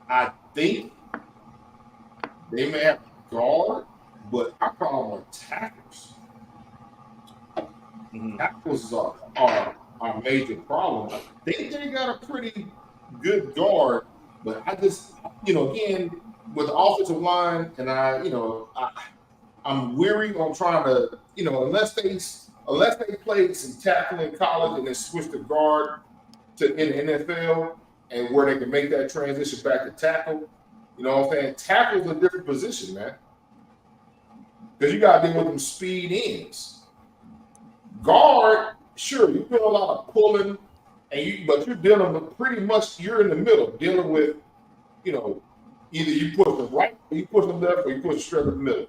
I think they may have guard, but I call them tackles. Mm-hmm. Tackles are our major problem. They got a pretty good guard, but I just, again, with the offensive line, and I'm weary on trying to, unless they play some tackle in college and then switch the guard to in the NFL and where they can make that transition back to tackle. You know what I'm saying? Tackle's a different position, man. Because you got to deal with them speed ends. Guard, sure, you do a lot of pulling, but you're dealing with pretty much, you're in the middle, dealing with, either you push them right, or you push them left, or you push them straight in the middle.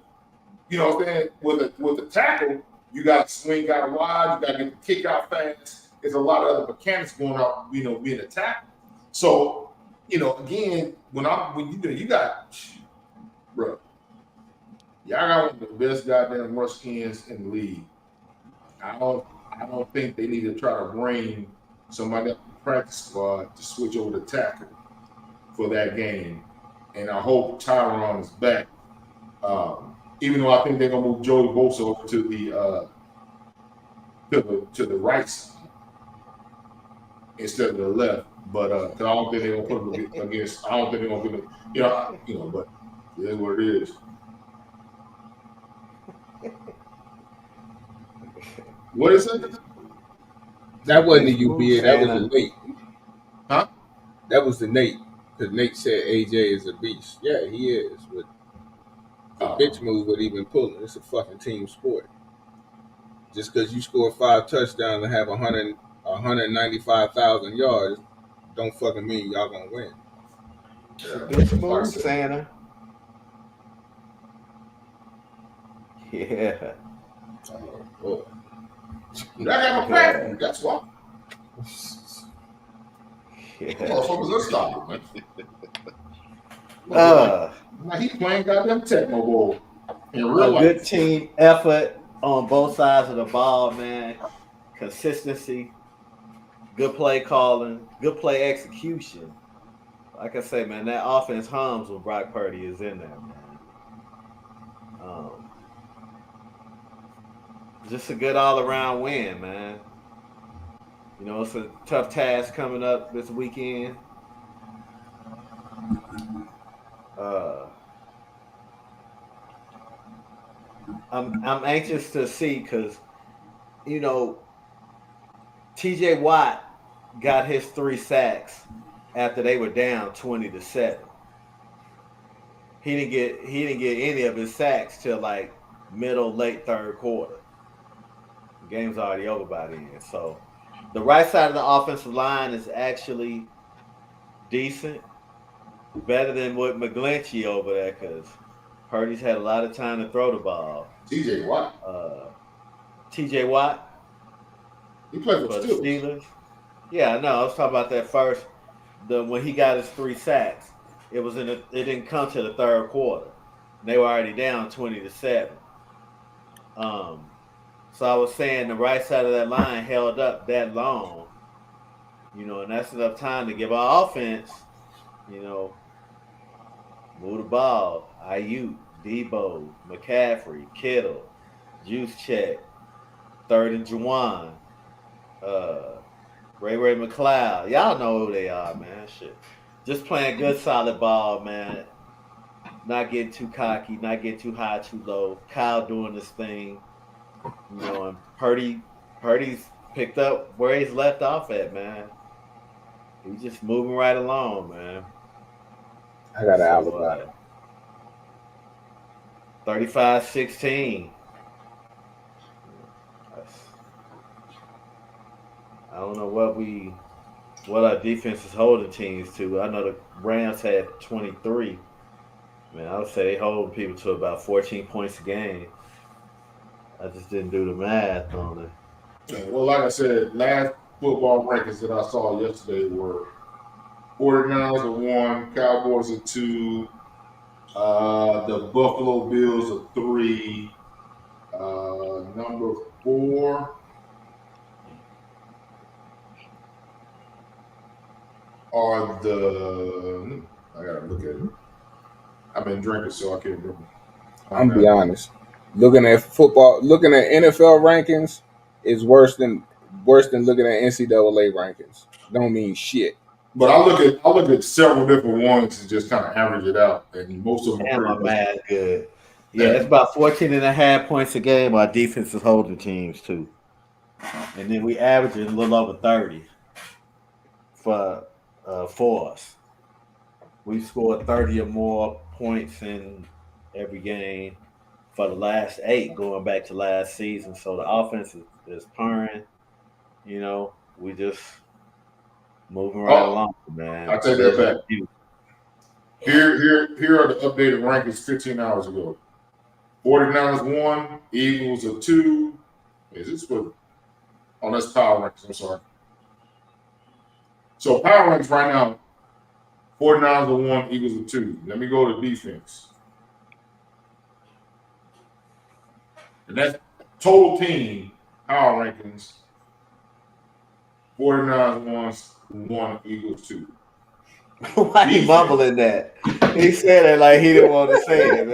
You know what I'm saying? With the tackle, you got to swing out wide, you got to get the kick out fast. There's a lot of other mechanics going out, being a tackle. So, again, you got, bro, y'all got one of the best goddamn rush ends in the league. I don't think they need to try to bring somebody up in the practice squad to switch over to tackle for that game. And I hope Tyron is back. Even though I think they're gonna move Joey Bosa over to the right side instead of the left. But I don't think they're gonna put him against. I don't think they're gonna put him. But it is what it is. What is it? That wasn't the UBA. That was the Nate. Huh? That was the Nate. Because Nate said AJ is a beast. Yeah, he is. But the bitch move what he been pulling. It's a fucking team sport. Just because you score 5 touchdowns and have 195,000 yards, don't fucking mean y'all gonna win. Good move, Santa. Yeah. Oh, I got my pack. That's why. Yeah. Motherfuckers, let's stop it, man. Now he playing goddamn Tecmo Bowl in real A life. good team effort on both sides of the ball, man. Consistency, good play calling, good play execution. Like I say, man, that offense hums when Brock Purdy is in there, man. Just a good all-around win, man. You know, it's a tough task coming up this weekend. I'm anxious to see because, you know, TJ Watt got his 3 sacks after they were down 20-7. He didn't get any of his sacks till like late third quarter. The game's already over by then. So the right side of the offensive line is actually decent, better than what McGlinchey over there because Purdy's had a lot of time to throw the ball. TJ Watt. TJ Watt. He played for for the Steelers. Yeah, no, I was talking about that first. When he got his 3 sacks, it didn't come to the third quarter. They were already down 20-7. So I was saying the right side of that line held up that long, you know, and that's enough time to give our offense, you know, move the ball. Ayuk, Debo, McCaffrey, Kittle, Juice Check, 3rd and Juwan, Ray McLeod. Y'all know who they are, man. Shit. Just playing good, solid ball, man. Not getting too cocky, not getting too high, too low. Kyle doing this thing. You know, and Purdy's picked up where he's left off at, man. He's just moving right along, man. I got an alibi. 35-16. I don't know what our defense is holding teams to. I know the Rams had 23. Man, I would say they hold people to about 14 points a game. I just didn't do the math on it. Well, like I said, last football rankings that I saw yesterday were 49ers are 1, Cowboys are 2, the Buffalo Bills are 3, number 4 are the. I gotta look at it. I've been drinking, so I can't remember. I'm gonna be honest. Looking at NFL rankings is worse than looking at NCAA rankings. Don't mean shit. But I look at several different ones and just kind of average it out, and most of them. Damn, my math good. Yeah, it's about 14.5 points a game. Our defense is holding teams too, and then we average a little over 30 for us. We've scored 30 or more points in every game for the last 8, going back to last season. So the offense is purring. You know, we just moving right along, man. I'll take that back. Here are the updated rankings 15 hours ago. 49ers 1, Eagles are 2. Is this what? Oh, that's power rankings. I'm sorry. So power rankings right now, 49ers are 1, Eagles are 2. Let me go to defense. And that's total team power rankings. 49ers 1, Eagles 2. Why he mumbling that? He said it like he didn't want to say it.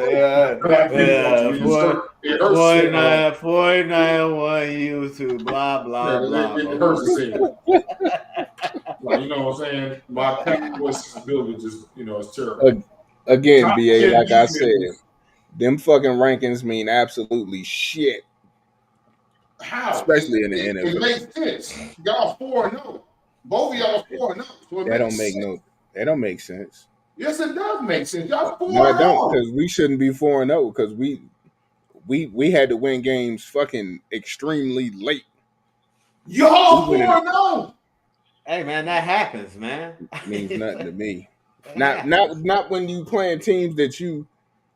49, 1, Eagles 2, blah, blah, blah. It hurts to say it. Like, you know what I'm saying? My Cowboys ability just, it's terrible. Again, BA, like I said, them fucking rankings mean absolutely shit. How? Especially in the NFL. It makes sense. Y'all 4-0. Both of y'all 4-0. So that don't make sense. Yes, it does make sense. Y'all 4-0. No, it don't, because we shouldn't be 4-0 because we had to win games fucking extremely late. Y'all We winning- 4-0. Hey man, that happens, man. Means nothing to me. That Not when you playing teams that you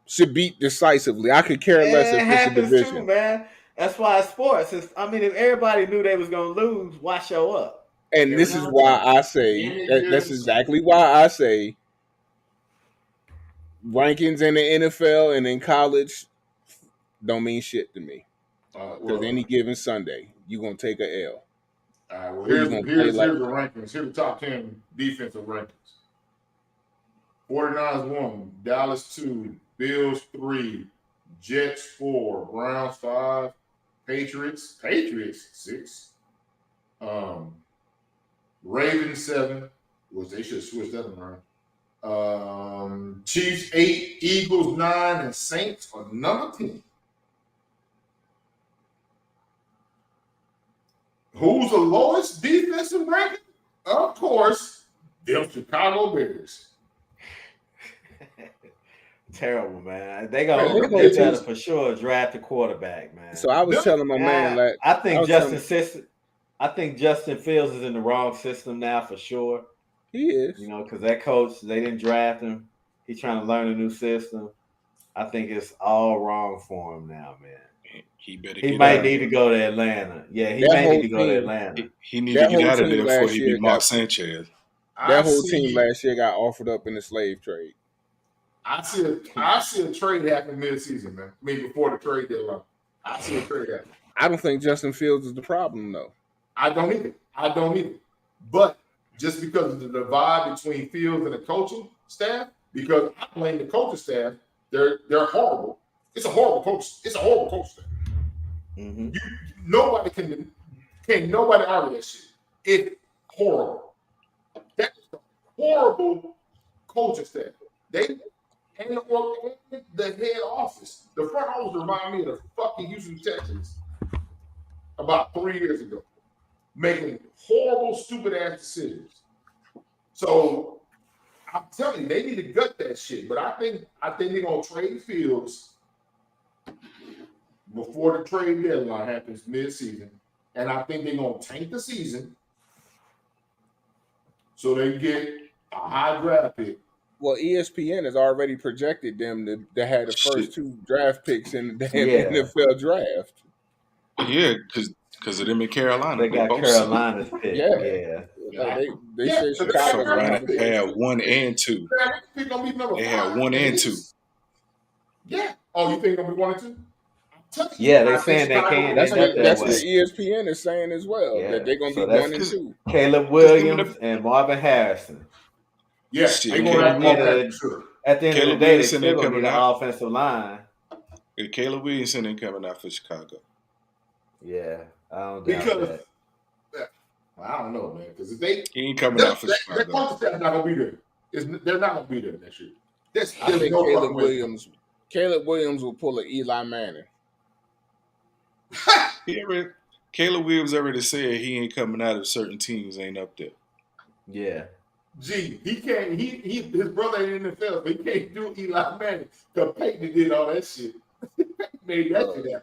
should beat decisively. I could care less it if it's a happens division. too, man. That's why it's sports. If everybody knew they was gonna lose, why show up? And this is why I say that's exactly why I say rankings in the NFL and in college don't mean shit to me. Because any given Sunday, you're gonna take a L. All right, well, Who you here's gonna play the like? rankings. Here's the top 10 defensive rankings. 49ers 1, Dallas 2, Bills 3, Jets 4, Browns 5, Patriots 6, Ravens 7, which they should switch that around. Chiefs 8, Eagles 9, and Saints are number 10. Who's the lowest defensive ranking? Of course, them Chicago Bears. Terrible, man. Man, They gonna they gonna they better teach- for sure draft a quarterback, man. So I was telling my man, like, I think was I think Justin Fields is in the wrong system now for sure. he is. You know, because that coach, they didn't draft him. He's trying to learn a new system. I think it's all wrong for him now, man. He better. He get might out need of to there. go to Atlanta. Yeah, he That may whole need to go to team- Atlanta. He need That to get whole out of team there before last he year be Mark got- Sanchez. That whole team last year got offered up in the slave trade. I see a trade happen mid-season, man. I mean, before the trade deadline. I see a trade happen. I don't think Justin Fields is the problem, though. I don't either. But just because of the divide between Fields and the coaching staff, because I blame the coaching staff, they're horrible. It's a horrible coach. It's a horrible coach staff. Mhm. Nobody can nobody argue that shit. It's horrible. That's a horrible coaching staff. They and the head office, the front office remind me of the fucking Houston Texans about 3 years ago, making horrible, stupid ass decisions. So I'm telling you, they need to gut that shit. But I think they're gonna trade Fields before the trade deadline happens mid-season, and I think they're gonna tank the season so they get a high draft pick. Well, ESPN has already projected them to have the first Shit. 2 draft picks in the damn Yeah. NFL draft. Yeah, because of them in Carolina. They got both Carolina's pick. Yeah. Yeah. Like, they Yeah, said so Chicago. they got Carolina had 1 and 2. Pick gonna be number They 5. had 1 and 2. Yeah. Oh, you think it's gonna be 1 and 2? I'm telling you, Yeah, they I think saying they Chicago- can. That's They what got that that's way. what ESPN is saying as well. Yeah. That they're gonna So be that's 1 and 2. Caleb Williams and Marvin Harrison. Yeah, Shit, they Caleb gonna have Williams- that for sure. At the end of Caleb the day, they Williamson still ain't gonna be coming the out. offensive line. And Caleb Williamson ain't coming out for Chicago. Yeah, I don't doubt Because that. I don't know, man. Because if they He ain't coming out for that Chicago. coaching staff not gonna be there. They're not gonna be there next year. I think Caleb Williams will pull an Eli Manning. Caleb Williams already said he ain't coming out if certain teams ain't up there. Yeah. Gee, he can't. His brother ain't in the NFL, but he can't do Eli Manning because Peyton did all that shit. Made that shit happen.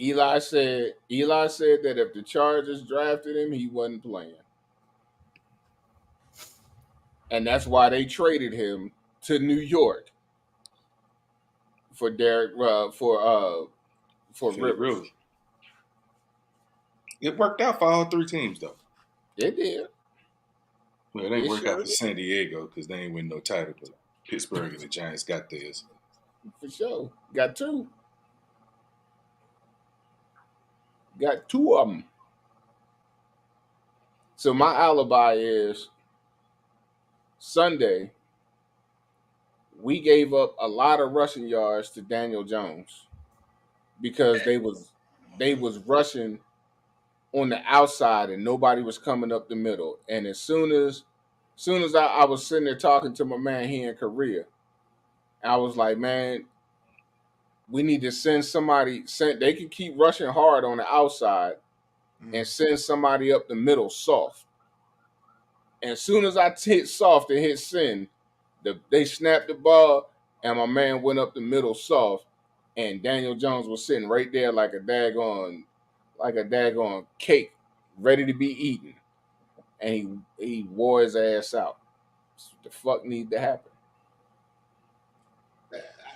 Eli said that if the Chargers drafted him, he wasn't playing. And that's why they traded him to New York for Derek for Philip Rivers. Rivers. It worked out for all 3 teams though. It did. Well, it ain't It worked sure out for did. San Diego because they ain't win no title, but Pittsburgh and the Giants got theirs. For sure. Got 2. Got 2 of them. So my alibi is Sunday. We gave up a lot of rushing yards to Daniel Jones because they was rushing on the outside and nobody was coming up the middle. And as soon as I was sitting there talking to my man here in Korea, I was like, man, we need to send somebody. They can keep rushing hard on the outside and send somebody up the middle soft. And as soon as I hit soft and hit send, they snapped the ball and my man went up the middle soft and Daniel Jones was sitting right there like a daggone cake, ready to be eaten, and he wore his ass out. What the fuck need to happen?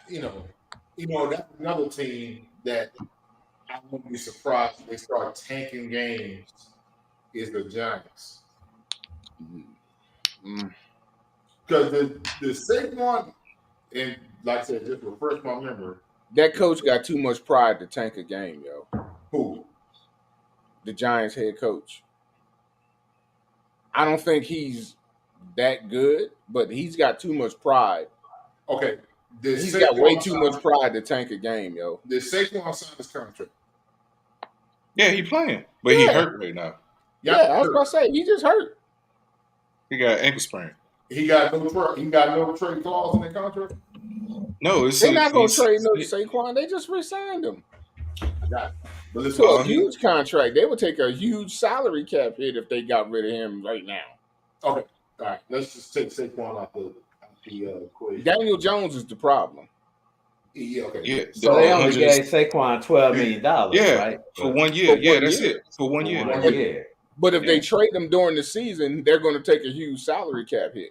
You know, that's another team that I wouldn't be surprised if they start tanking games is the Giants. Because the Saquon, and like I said, just refresh my memory. That coach got too much pride to tank a game, yo. Who? The Giants head coach. I don't think he's that good, but he's got too much pride. Okay. He's got way too much pride to tank a game, yo. Did Saquon sign his contract? Yeah, he playing, but he hurt right now. Yeah, I was about to say he just hurt. He got ankle sprain. He got no trade clause in the contract. No, it's They're not going to trade no Saquon. They just re-signed him. I got it. But listen, To a huge contract. They would take a huge salary cap hit if they got rid of him right now. okay, all right. Let's just take Saquon out the equation. Daniel Jones is the problem. Yeah, okay. Yeah, So they only 100 gave Saquon $12 million, Yeah, right? for 1 year. For Yeah, 1 that's year. it. For 1 year. For 1 year. But if Yeah. they trade him during the season, they're going to take a huge salary cap hit.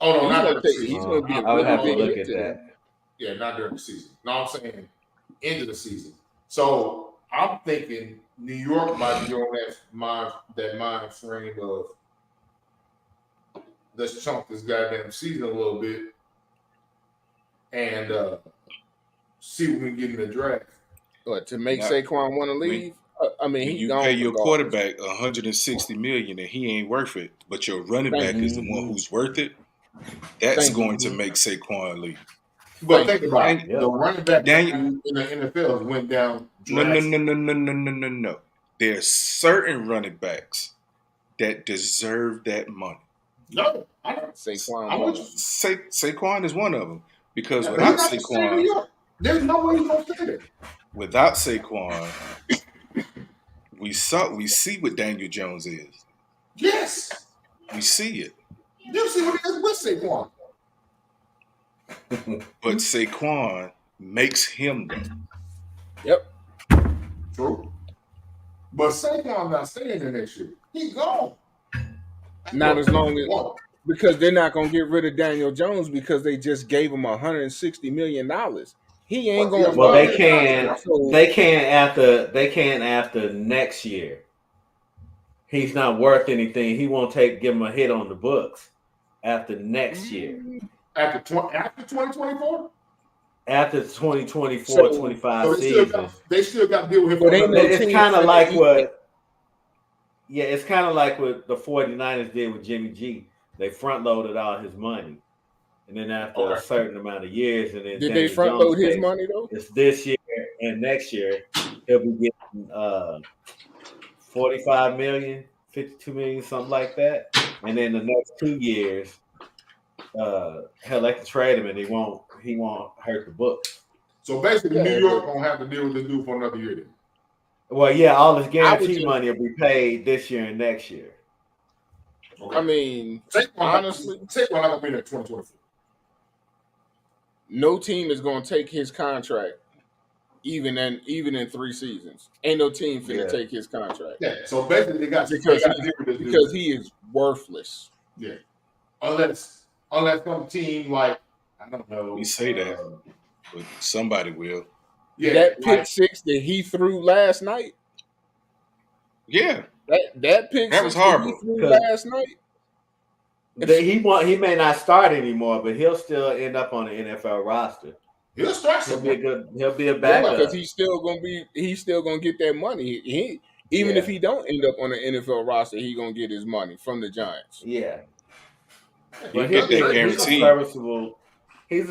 Oh no, He's not gonna during the take- season. he's gonna be a I would have to big look hit at to them. that. Yeah, not during the season. No, I'm saying end of the season. So I'm thinking New York might be on that mind frame of let's chunk this goddamn season a little bit and see what we can get in the draft. But to make Now, Saquon want to leave, I mean, When he's you gone. pay your regardless. quarterback $160 million and he ain't worth it, but your running back is the one who's worth it, that's Thank you. going to make Saquon leave. But think about it. Yeah. The running back Daniel- in the NFL went down. No. drastically. There's certain running backs that deserve that money. No, I don't. Saquon. I'm with won. you. Saquon is one of them because But without he's not gonna stay in New Saquon, York. There's no way he's gonna stay there. without Saquon, we see what Daniel Jones is. Yes, We see it, you see what it is with Saquon. but Saquon makes him that. Yep. True. But Saquon not staying there next year. He gone. Not as long as What? because they're not gonna get rid of Daniel Jones because they just gave him $160 million. He ain't Well, going. Well, they can. So, They can't after next year. He's not worth anything. He won't give him a hit on the books after next year. After 2024? After the 2024-25 So season. they still got to deal with him. But for ain't another- no It's team kind of finna like eat it's kind of like what the 49ers did with Jimmy G. They front loaded all his money. And then after a Okay. certain amount of years, and then Did Daniel they front Jones load his pays. money though? It's this year and next year. He'll be getting 45 million, 52 million, something like that. And then the next 2 years, hell, they can trade him and he won't hurt the books. So basically, Yeah, New York gonna have to deal with this dude for another year. Then. Well, yeah, all his I guarantee would just- money will be paid this year and next year. Okay. I mean, Saquon honestly, not gonna be there 2024. no team is going to take his contract, even in 3 seasons. Ain't no team finna Yeah. take his contract Yeah. So basically, they got Because to deal with this dude. because he is worthless. Yeah. Unless some team like I don't know. We say that. But somebody will. Yeah. That pick like, 6 that he threw last night. Yeah, That pick That was 6 that he horrible. threw Because- last night. He may not start anymore, but he'll still end up on the NFL roster. he'll start He'll something. be a backup. Because he's still gonna get that money. Even Yeah. if he don't end up on the NFL roster, he gonna get his money from the Giants. Yeah. You But get that he's a guarantee.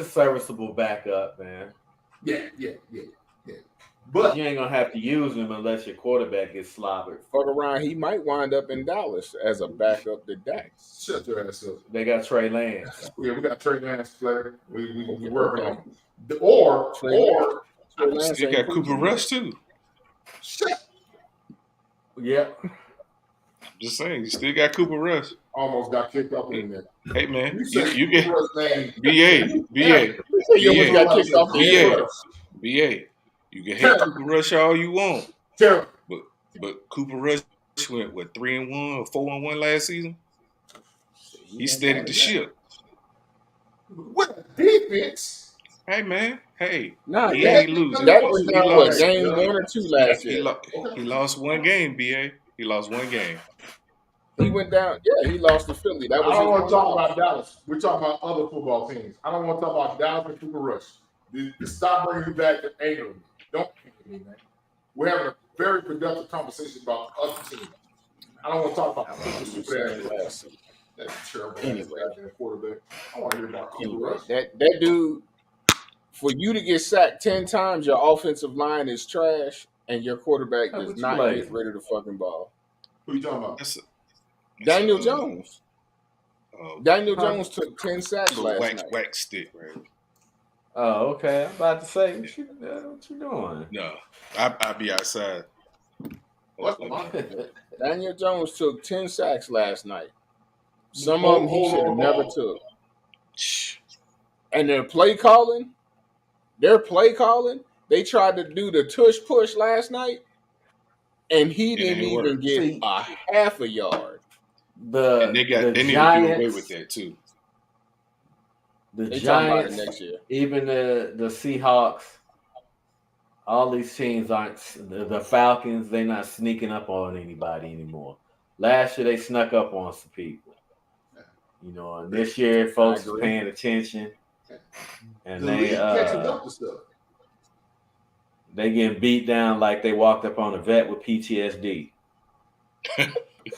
serviceable backup, man. Yeah. But You ain't gonna have to use him unless your quarterback gets slobbered. Fuck around, he might wind up in Dallas as a backup to Dak. shut your ass up. They got Trey Lance. Yeah, we got Trey Lance player. We working on. Or Trey Lance still ain't got Cooper proven Rush too. shit. Yep. Just saying, you still got Cooper Rush. Almost got kicked off in there. Hey man, You said you get first name. BA. yet. He almost got kicked off the BA. field. BA. You can hate Cooper Rush all you want, Terrible. but Cooper Rush went 3-1 or 4-1 last season. He steadied the ship. With a defense. Hey man, he Nah, ain't losing. that was He down lost. game 1 or 2 last He, year. he lost one game, BA. He lost one game. He went down. Yeah, he lost to Philly. That I was don't his want one to talk loss. about Dallas. We're talking about other football teams. I don't want to talk about Dallas and Cooper Rush. Stop bringing me back to anger me. Don't anger me, man. We're having a very productive conversation about other teams. I don't want to talk about Cooper. That's terrible. Anyway. Quarterback. I want to hear about Cooper Rush. That dude, for you to get sacked 10 times, your offensive line is trash, and your quarterback How does would you not like get it? rid of the fucking ball. Who you talking about? That's Daniel Jones. Daniel Huh? Jones took 10 sacks last night. wax stick, right? Oh, okay. I'm about to say, what you doing? No, I'll be outside. What's the line? Daniel Jones took 10 sacks last night. Some of them he should have never took. And their play calling, they tried to do the tush push last night, and he didn't didn't even work. get See, a half a yard. The And they the need to do Giants, away with that too. the They talking about it Giants, next year. even the Seahawks, all these teams aren't. The Falcons, they're not sneaking up on anybody anymore. Last year they snuck up on some people. You know, and this year folks are agree. paying attention, and The league catching up to stuff. they getting beat down like they walked up on a vet with PTSD.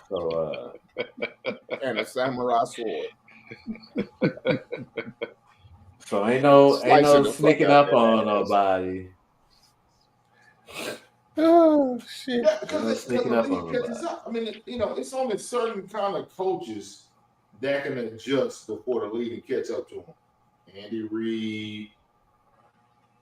So And a samurai sword. so ain't no Slicing the fuck sneaking out up that on ass. nobody. Oh shit! Yeah, They're not because sneaking the up on league catches up. I mean, it's only certain kind of coaches that can adjust before the league and catch up to them. Andy Reid,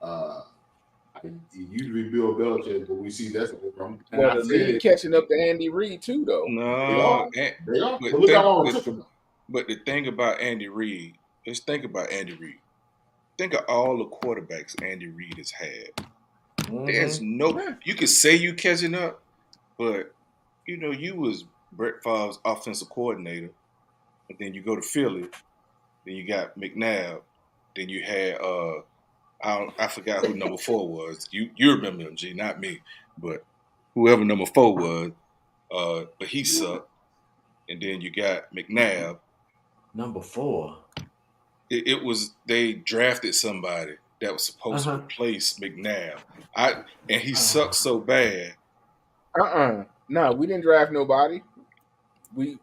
it used to be Bill Belichick, but we see that's over. And Well, I the said league it, catching up to Andy Reid too, though. No, they are. but But look how long it think- took them. but the thing about Andy Reid, let's think about Andy Reid. Think of all the quarterbacks Andy Reid has had. There's no, you could say you catching up, but you was Brett Favre's offensive coordinator, and then you go to Philly, then you got McNabb, then you had I forgot who number 4 was. You remember him, G, not me, but whoever number 4 was, but he sucked. And then you got McNabb. Number 4. It was they drafted somebody that was supposed to replace McNabb. And he sucked so bad. No, we didn't draft nobody. We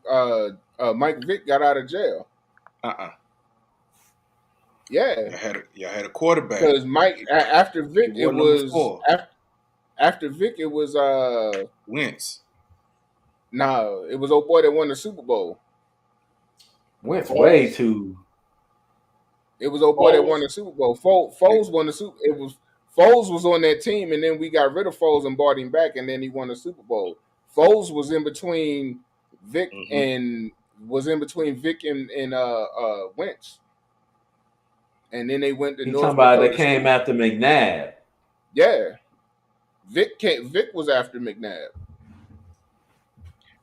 Mike Vick got out of jail. Yeah, Y'all had a quarterback. because Mike after Vick He it wasn't number was 4. after Vick it was Wentz. no, it was old boy that won the Super Bowl. Went way too. It was old boy that won the Super Bowl. Foles won the Super. Foles was on that team, and then we got rid of Foles and brought him back, and then he won the Super Bowl. Foles was in between Vic and Wentz, and then they went to You North talking about they Dakota came State. after McNabb? Yeah, Vic was after McNabb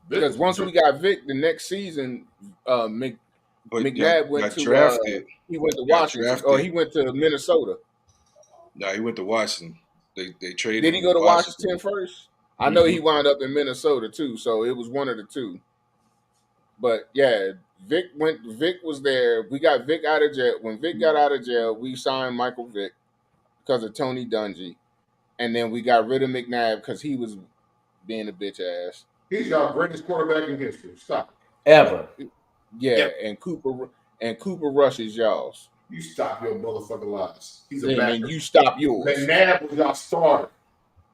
because once we got Vic, the next season, McNabb went to drafted. he went to got Washington, drafted. or he went to Minnesota. No, he went to Washington. They traded. Did he him go to Washington first? I know Mhm. he wound up in Minnesota too, so it was one of the two. But yeah, Vic was there. We got Vic out of jail. When Vic got out of jail, we signed Michael Vick because of Tony Dungy, and then we got rid of McNabb because he was being a bitch ass. He's our greatest quarterback in history. Stop. Ever. Yeah, Yep. and Cooper Rush is y'all's. You stop your motherfucking lies. He's a And then backup. you stop yours. McNabb was our starter.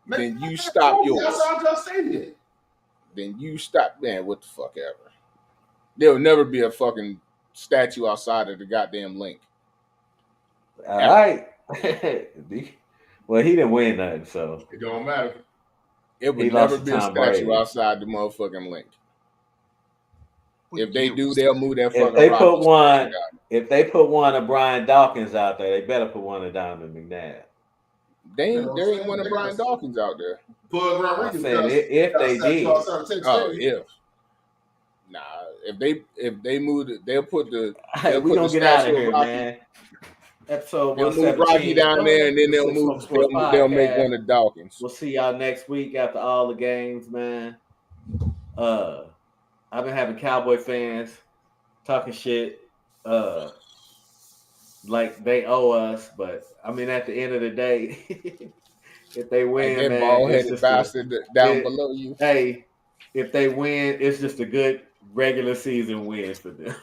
Then you stop yours. That's all I just said. Then you stop. Man, what the fuck ever. There'll never be a fucking statue outside of the goddamn link. All right. Well, he didn't win nothing, so It don't matter. It would He never lost be to a Tom statue Brady. outside the motherfucking link. What If they year do, was they'll that? move that if fucking they rock. put one, if they put one of Brian Dawkins out there, they better put one of Donovan McNabb. There ain't one of Brian Dawkins out there. Pug I Rodriguez. said if they did. Oh, yeah. Nah, if they move it, they'll put the. Hey, we gonna get out of here, man. Episode They'll move Rocky 117. down there, and then The they'll Six move. Smoke Sports They'll make Podcast. one of Dawkins. We'll see y'all next week after all the games, man. I've been having Cowboy fans talking shit, like they owe us, but I mean, at the end of the day, if they win, That man, bald-headed it's just bastard down below you. hey, if they win, it's just a good regular season win for them.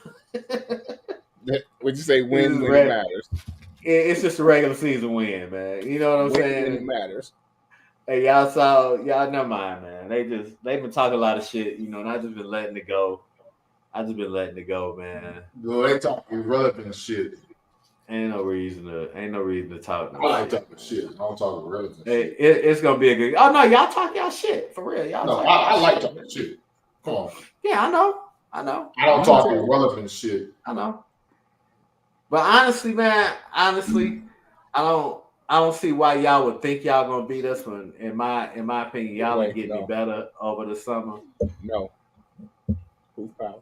Would you say win when Right. it matters? It's just a regular season win, man. You know what I'm Win when it saying? matters. Hey, never mind, man. They've been talking a lot of shit, you know, and I just been letting it go. Man. Girl, they talking irrelevant shit. Ain't no reason to talk. I like talking shit. I don't talk irrelevant Hey, shit. it's gonna be a good. Oh no, y'all talk y'all shit for real. Y'all No, talk I y'all like shit. talking shit. Come on. Yeah, I know. I don't talk irrelevant shit. I know. But honestly, man, I don't see why y'all would think y'all gonna beat us. When in my opinion, y'all are getting me better over the summer. No. Who's power?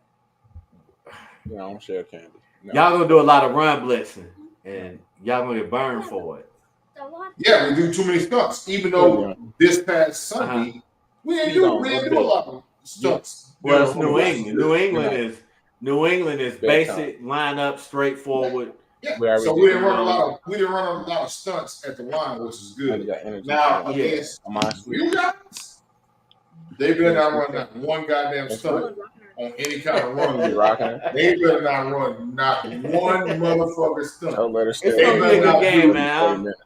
No, I don't share candy. No. Y'all gonna do a lot of run blitzing, and y'all gonna get burned for it. The what? Yeah, we do too many stunts. Even though this past Sunday, we didn't do a lot of stunts. Well, You it's know, New England. New England is Big basic, line up, straightforward. Yeah. We already So did. we didn't run a lot of stunts at the line, which is I good. got energy. Now Yeah. against Am I sweet? you guys, they better not run not one goddamn stunt on any kind of run. You rocking it? They better not run not one motherfucker stunt. Don't let her stay. It's gonna be a good game, man. Minutes.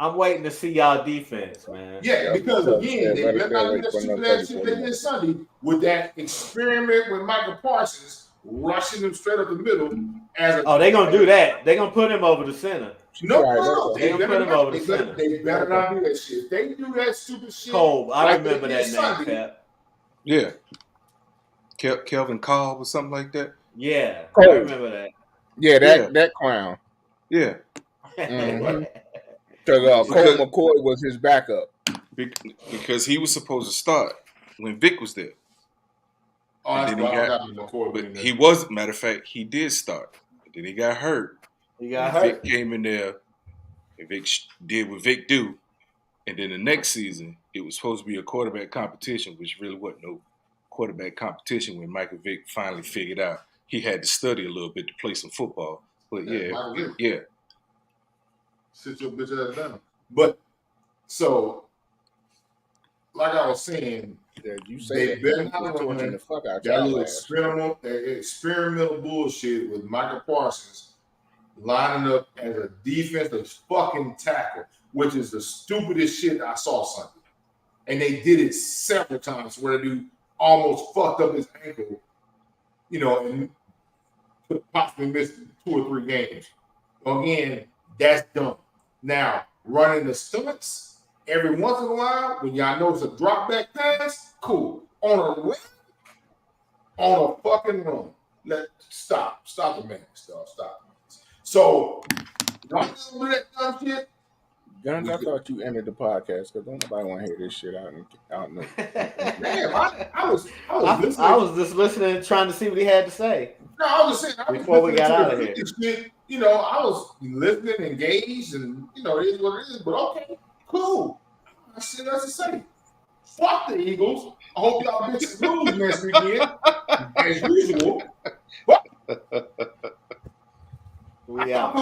I'm waiting to see y'all defense, man. Yeah, because again, they let better it not go do that for stupid another ass shit 30 they did minutes. Sunday with that experiment with Michael Parsons rushing him straight up the middle as a Oh, they gonna do that. They gonna put him over the center. no, Right, no, they gonna put him over the they better, center. they better not do that shit. If they do that stupid shit, Cole, I like remember they that did name, Sunday. Cap. Yeah. Kelvin Cobb or something like that. Yeah, I Cole. remember that. Yeah, Yeah. that clown. Yeah. Mhm. Because Cole McCoy was his backup. Because he was supposed to start when Vic was there. Oh, that's And why then I he got McCoy But winning he that. was, matter of fact, he did start. Then he got hurt. You got And hurt. Vic came in there, and Vic did what Vic do. And then the next season, it was supposed to be a quarterback competition, which really wasn't no quarterback competition when Michael Vick finally figured out he had to study a little bit to play some football. But Michael Vick. yeah. Sit your bitch ass down. But so, like I was saying, Yeah, you they say better that. not You're run torching the fuck out that y'all little ass. experimental bullshit with Michael Parsons lining up as a defensive fucking tackle, which is the stupidest shit I saw Sunday. And they did it several times where the dude almost fucked up his ankle, you know, and could possibly miss 2 or 3 games. Again, that's dumb. Now, running the stunts every once in a while, when y'all know it's a drop back pass, cool. On a run, on a fucking run. Stop the man. Stop. So, y'all do that dumb shit. Guns, I thought you ended the podcast because don't nobody want to hear this shit out in the Damn, I was listening. I was just listening, trying to see what he had to say. No, I was just saying. I was Before we listening got to out of the here. shit, you know, I was listening, engaged, and you know, it is what it is. But okay, cool. I shit else to say. Fuck the Eagles. I hope y'all bitches lose next weekend, as usual. We out.